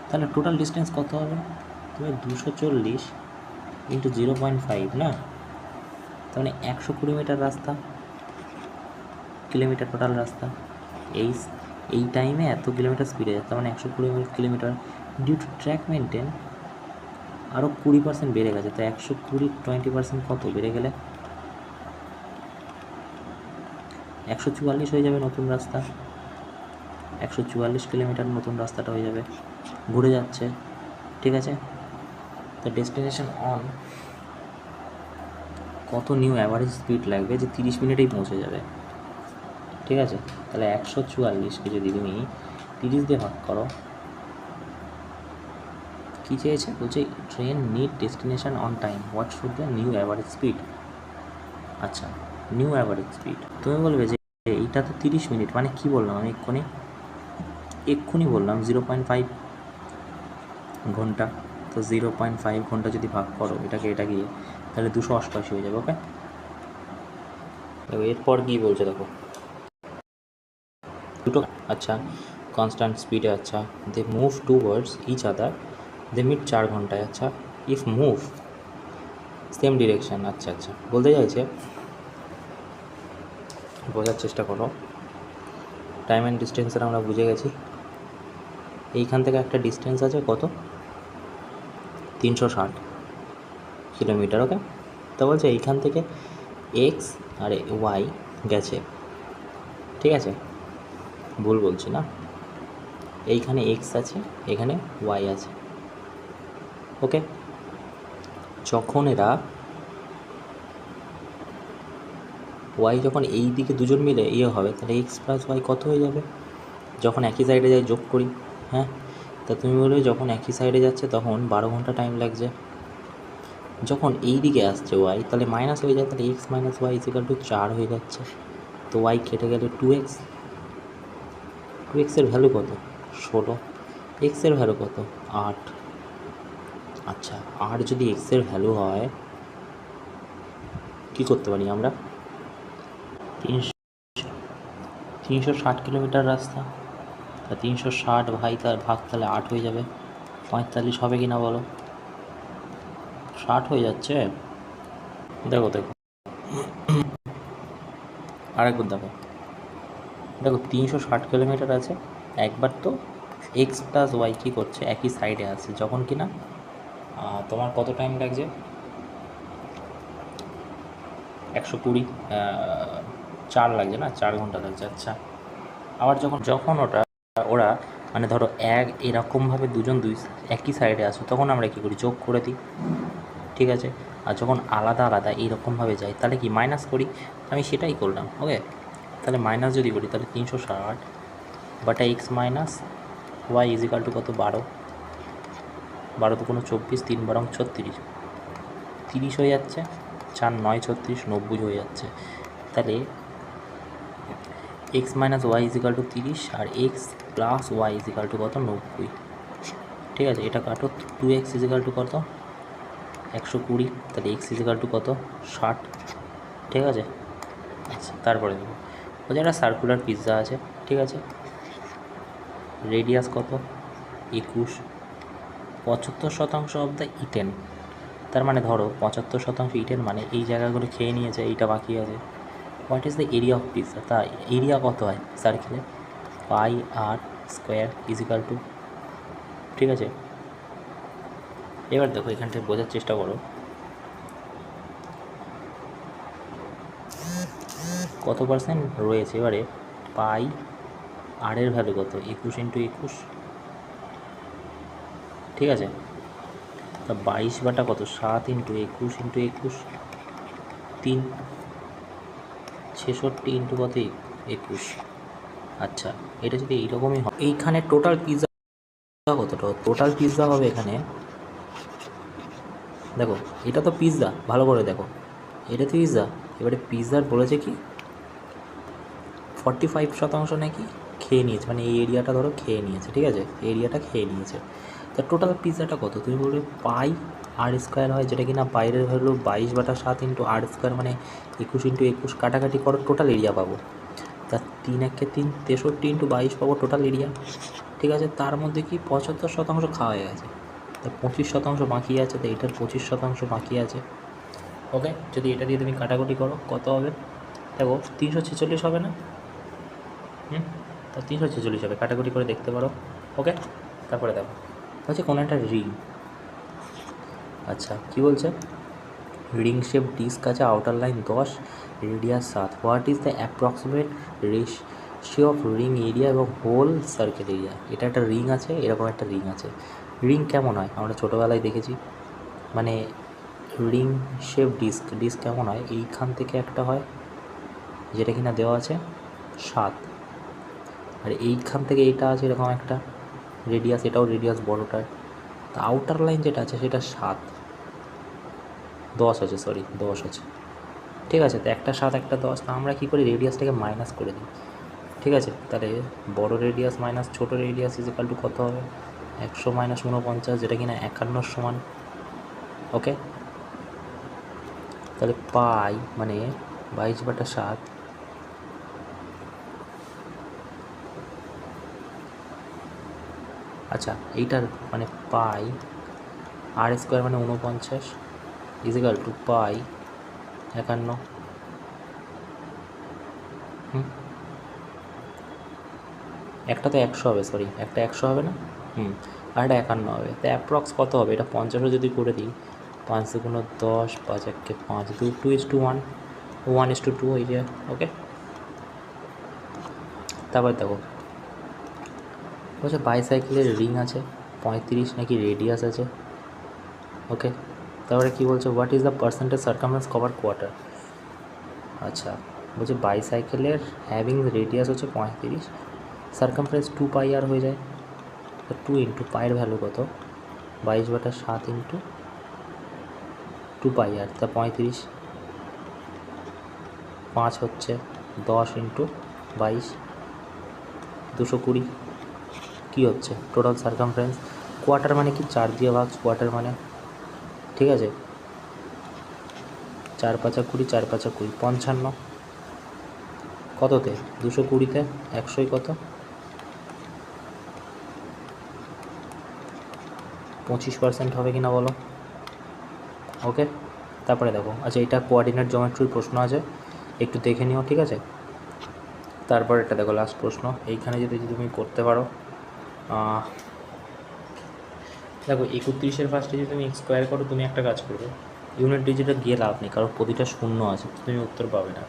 তাহলে টোটাল ডিস্টেন্স কত হবে? তুমি 240 ইন্টু 0.5 না, তার মানে 120 মিটার রাস্তা, কিলোমিটার টোটাল রাস্তা। এই টাইমে এত কিলোমিটার স্পিডে যাচ্ছে, তার মানে 120 kilometre. Due to track maintain আরও 20% বেড়ে গেছে, তো 120 20% কত বেড়ে গেলে? 144 হয়ে যাবে নতুন রাস্তা। 144 কিলোমিটার নতুন রাস্তাটা হয়ে যাবে, ঘুরে যাচ্ছে। ঠিক আছে, তো ডেস্টিনেশন অন কত নিউ অ্যাভারেজ স্পিড লাগবে যে 30 মিনিটেই পৌঁছে যাবে। ঠিক আছে, তাহলে 144কে যদি তুমি 30 দিয়ে ভাগ করো, কী চেয়েছে? বলছে train need destination on time, what should the new average speed. আচ্ছা, নিউ অ্যাভারেজ স্পিড তুমি বলবে যে এইটা তো 30 মিনিট, মানে কি বললাম আমি এক্ষুনি বললাম 0.5 ঘন্টা। তো 0.5 ঘন্টা যদি ভাগ করো এটা গিয়ে, তাহলে 288 হয়ে যাবে। ওকে, এরপর কী বলছে দেখো দুটো। আচ্ছা, কনস্ট্যান্ট স্পিডে। আচ্ছা, they move towards each other, they meet 4 ঘন্টায়। আচ্ছা, ইফ মুভ সেম ডিরেকশান। আচ্ছা আচ্ছা, বলতে চাইছে বোঝার চেষ্টা করো। টাইম অ্যান্ড ডিস্টেন্সের আমরা বুঝে গেছি। এইখান থেকে একটা ডিস্টেন্স আছে কত? 360 কিলোমিটার। ওকে, তো বলছে এইখান থেকে এক্স আর ওয়াই গেছে। ঠিক আছে, ভুল বলছি না, এইখানে এক্স আছে, এখানে ওয়াই আছে। ওকে, যখন এরা ওয়াই যখন এই দিকে দুজন মিলে হবে, তাহলে এক্স প্লাস ওয়াই কত হয়ে যাবে? যখন একই সাইডে যাই যোগ করি। হ্যাঁ, তা তুমি বলবে যখন একই সাইডে যাচ্ছে তখন 12 ঘন্টা টাইম লাগছে। যখন এই দিকে আসছে ওয়াই, তাহলে মাইনাস হয়ে যায়, তাহলে x minus y is equal to 4 হয়ে যাচ্ছে। তো ওয়াই কেটে গেলে 2x। 2xের ভ্যালু কত? 16। এক্সের ভ্যালু কত? 8। আচ্ছা, 8 যদি এক্সের ভ্যালু হয় কী করতে পারি আমরা? 360 কিলোমিটার রাস্তা, তা 360 ভাই তার ভাগ তাহলে 8 হয়ে যাবে। 45 হবে কি না বলো? 60 হয়ে যাচ্ছে। দেখো দেখো আরেকবার দেখো, দেখো 360 কিলোমিটার আছে। একবার তো এক্স প্লাস ওয়াই কী করছে, একই সাইডে আছে, যখন কি না তোমার কত টাইম লাগছে, 120 4 লাগছে না, 4 ঘন্টা লাগছে। আচ্ছা, আবার যখন যখন ওরা মানে ধরো এরকমভাবে দুজন একই সাইডে আসো, তখন আমরা কী করি, যোগ করে দিই, ঠিক আছে। আর যখন আলাদা আলাদা এইরকমভাবে যাই, তাহলে কি মাইনাস করি। আমি সেটাই করলাম। ওকে, তাহলে মাইনাস যদি করি, তাহলে 360 বাটা x minus y is equal to কত, 12। 12 তো কোনো 24, 3 বারং 36, 30 হয়ে যাচ্ছে। 4 9 36, 90 হয়ে যাচ্ছে। তাহলে x minus y is equal to 30 আর x plus y is equal to কত, 90। ঠিক আছে, এটা কাটো। 2x ইজিক্যাল টু কত, 120। তাহলে এক্স ইজিক্যাল টু কত, 60। ঠিক আছে। আচ্ছা, তারপরে দেখো, বলছে একটা সার্কুলার পিৎজা আছে, ঠিক আছে। রেডিয়াস কত, 21। 75% অফ দ্য ইটেন, তার মানে ধরো 75% ইটেন মানে এই জায়গাগুলো খেয়ে নিয়েছে, এইটা বাকি আছে। What is the area of pizza, তা এরিয়া কত হয় সার্কেলে, পাই আর স্কোয়ার ইজিক্যাল টু, ঠিক আছে। এবার দেখো এখানটায় বোঝার চেষ্টা করো, কত পার্সেন্ট রয়েছে। এবারে পাই আর এর ভ্যালু কত, 21 ইন্টু 21, ঠিক আছে। তা 22 বাটা কত, 7 ইন্টু 21 ইন্টু 21, 3, 66 ইন্টু কত, 21। আচ্ছা, এটা যদি এইরকমই হয়, এইখানে টোটাল পিৎজা কতটা, টোটাল পিৎজা হবে এখানে, দেখো এটা তো পিৎজা, ভালো করে দেখো, এটা তো পিৎজা। এবারে পিৎজার বলেছে কি 45% নাকি খেয়ে নিয়েছে, মানে এই এরিয়াটা ধরো খেয়ে নিয়েছে, ঠিক আছে, এরিয়াটা খেয়ে নিয়েছে। তা টোটাল পিৎজাটা কত, তুমি বলবে পাই আর স্কোয়ার হয়, যেটা কিনা বাইরের হলো 22 বাটা 7 ইন্টু আর স্কোয়ার, মানে 21 ইন্টু 21, কাটাকাটি করো, টোটাল এরিয়া পাবো। তা 3 একে 3, 63 ইন্টু 22 পাবো টোটাল এরিয়া, ঠিক আছে। তার মধ্যে কি 75% খাওয়া হয়ে গেছে, তা 25% বাকি আছে, তো এটার 25% বাকি আছে। ওকে, যদি এটা দিয়ে তুমি কাটাকুটি করো কত হবে, দেখো 346 হবে না, তা 346 হবে, কাটাকুটি করে দেখতে পারো। ওকে, তারপরে দেখো বলছে কোনো একটা রিং। আচ্ছা, কি বলছে, রিং শেপ ডিস্ক আছে, outer line 10, radius 7। What is the approximate ratio of ring area এবং হোল সার্কেল এরিয়া। এটা একটা রিং আছে, এরকম একটা রিং আছে। রিং কেমন হয় আমরা ছোটোবেলায় দেখেছি, মানে রিং শেপ ডিস্ক কেমন হয়, এইখান থেকে একটা হয় যেটা কিনা দেওয়া আছে 7, আর এইখান থেকে এইটা আছে এরকম একটা রেডিয়াস, এটাও রেডিয়াস বড়টার। তা আউটার লাইন যেটা আছে সেটা 7, 10 আছে, সরি 10 আছে, ঠিক আছে। তো একটা 7 একটা 10, তা আমরা কী করি, রেডিয়াসটাকে মাইনাস করে দিই, ঠিক আছে। তাহলে বড় রেডিয়াস মাইনাস ছোটো রেডিয়াস ইজিক্যাল টু কত হবে, 100 মাইনাস 49, যেটা কিনা 51 সমান। ওকে, তাহলে পাই মানে 22 বাটা 7, আচ্ছা এইটার মানে পাই আর স্কোয়ার মানে 49 ইজিক্যাল টু পাই 51। একটা তো 100 হবে, সরি একটা 100 হবে না, আর একটা 51 হবে। তো অ্যাপ্রক্স কত হবে, এটা 50 যদি করে দিই, 5 গুণ 10, 5 একে 5, 2:1, 1:2 হয়ে যায়। ওকে, তারপর দেখো বলছে বাইসাইকেলের রিং আছে 35 নাকি রেডিয়াস আছে। ওকে, তারপরে কী বলছে, what is the percentage circumference cover quarter. আচ্ছা, বলছে বাইসাইকেলের হ্যাভিং রেডিয়াস হচ্ছে 35, সার্কামফারেন্স 2 পাই আর হয়ে যায়। তো 2 ইন্টু পাইয়ের ভ্যালু কত, 22 বাটা 7 ইন্টু 2 পাই আর, তা 35, 5 হচ্ছে 10 ইন্টু 22, 220। কী হচ্ছে টোটাল সার্কামফারেন্স, কোয়ার্টার মানে কি 4 দিয়ে ভাগ, কোয়ার্টার মানে, ঠিক আছে। 4 5 20, 4 5 20, 55। কততে? 220-তে 100 কত? 25% হবে কি না বলো? ওকে, তারপরে দেখো। আচ্ছা, এটা কোঅর্ডিনেট জিওমেট্রির প্রশ্ন আছে, একটু দেখে নিও, ঠিক আছে? তারপর এটা দেখো, লাস্ট প্রশ্ন। এইখানে যদি তুমি করতে পারো, দেখো 31-এর ফার্স্টে যদি তুমি স্কোয়ার করো, তুমি একটা কাজ করবে, ইউনিট ডিজিটে গিয়ে লাভ নেই, কারণ প্রতিটা শূন্য আছে, তুমি উত্তর পাবে না,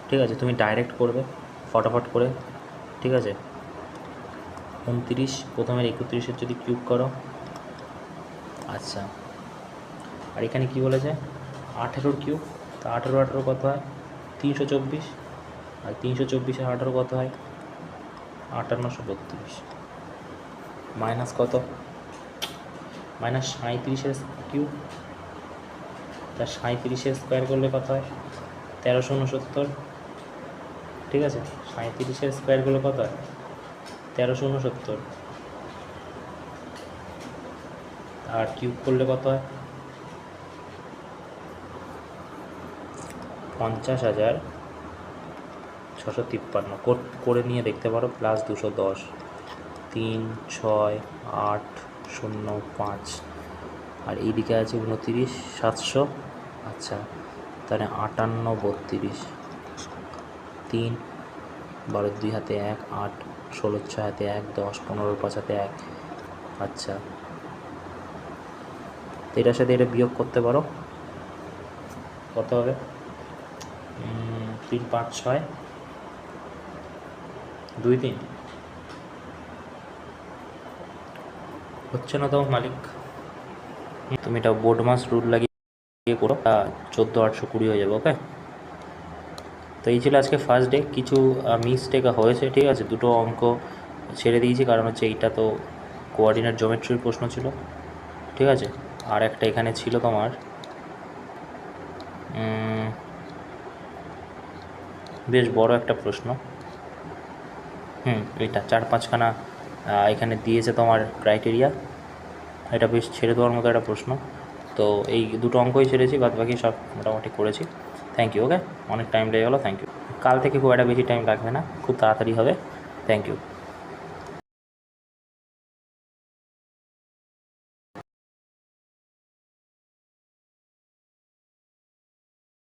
ঠিক আছে? তুমি ডাইরেক্ট করবে ফটাফট করে, ঠিক আছে? 29 প্রথমের 31-এর যদি কিউব করো, আচ্ছা, আর এখানে কি বলেছে? 18-র কিউব, তা 18 কত হয়? 324, আর 324-এর 18 কত হয়? 5832, মাইনাস কত? মাইনাস 37-এর কিউব, তার 37-এর স্কোয়ার করলে কত হয়? 1369, ঠিক আছে? 37-এর স্কোয়ার করলে কত হয়? 1369, আর কিউব করলে কত হয়? 50,653 করে নিয়ে দেখতে পারো। প্লাস 210, 36805, আর এইদিকে আছে 29,700, আচ্ছা, তাহলে 5832, 3 12 2 হাতে 1, 8 16 6 হাতে 1, 10 15 5 হাতে 1, আচ্ছা, তো এটার সাথে এটা বিয়োগ করতে পারো, কত হবে? 3 5 6 2 3, হচ্ছে না তোমার মালিক? তুমি এটা বোর্ড মাস রুল লাগিয়ে করো, 14,820 হয়ে যাবে। ওকে, তো এই ছিল আজকে ফার্স্ট ডে। কিছু মিসটেক হয়েছে, ঠিক আছে? দুটো অঙ্ক ছেড়ে দিয়েছি, কারণ হচ্ছে এইটা তো কোঅর্ডিনেট জিওমেট্রির প্রশ্ন ছিল, ঠিক আছে? আর একটা এখানে ছিল তোমার বেশ বড় একটা প্রশ্ন, এইটা 4-5খানা এখানে দিয়েছে তোমার ক্রাইটেরিয়া, এটা বেশ ছেড়ে দেওয়ার মতো একটা প্রশ্ন। তো এই দুটো অঙ্কই ছেড়েছি, বাদ বাকি সব মোটামুটি করেছি। Thank you. ওকে, অনেক টাইম লেগে গেলো, থ্যাংক ইউ। কাল থেকে খুব একটা বেশি টাইম লাগবে না, খুব তাড়াতাড়ি হবে। Thank you.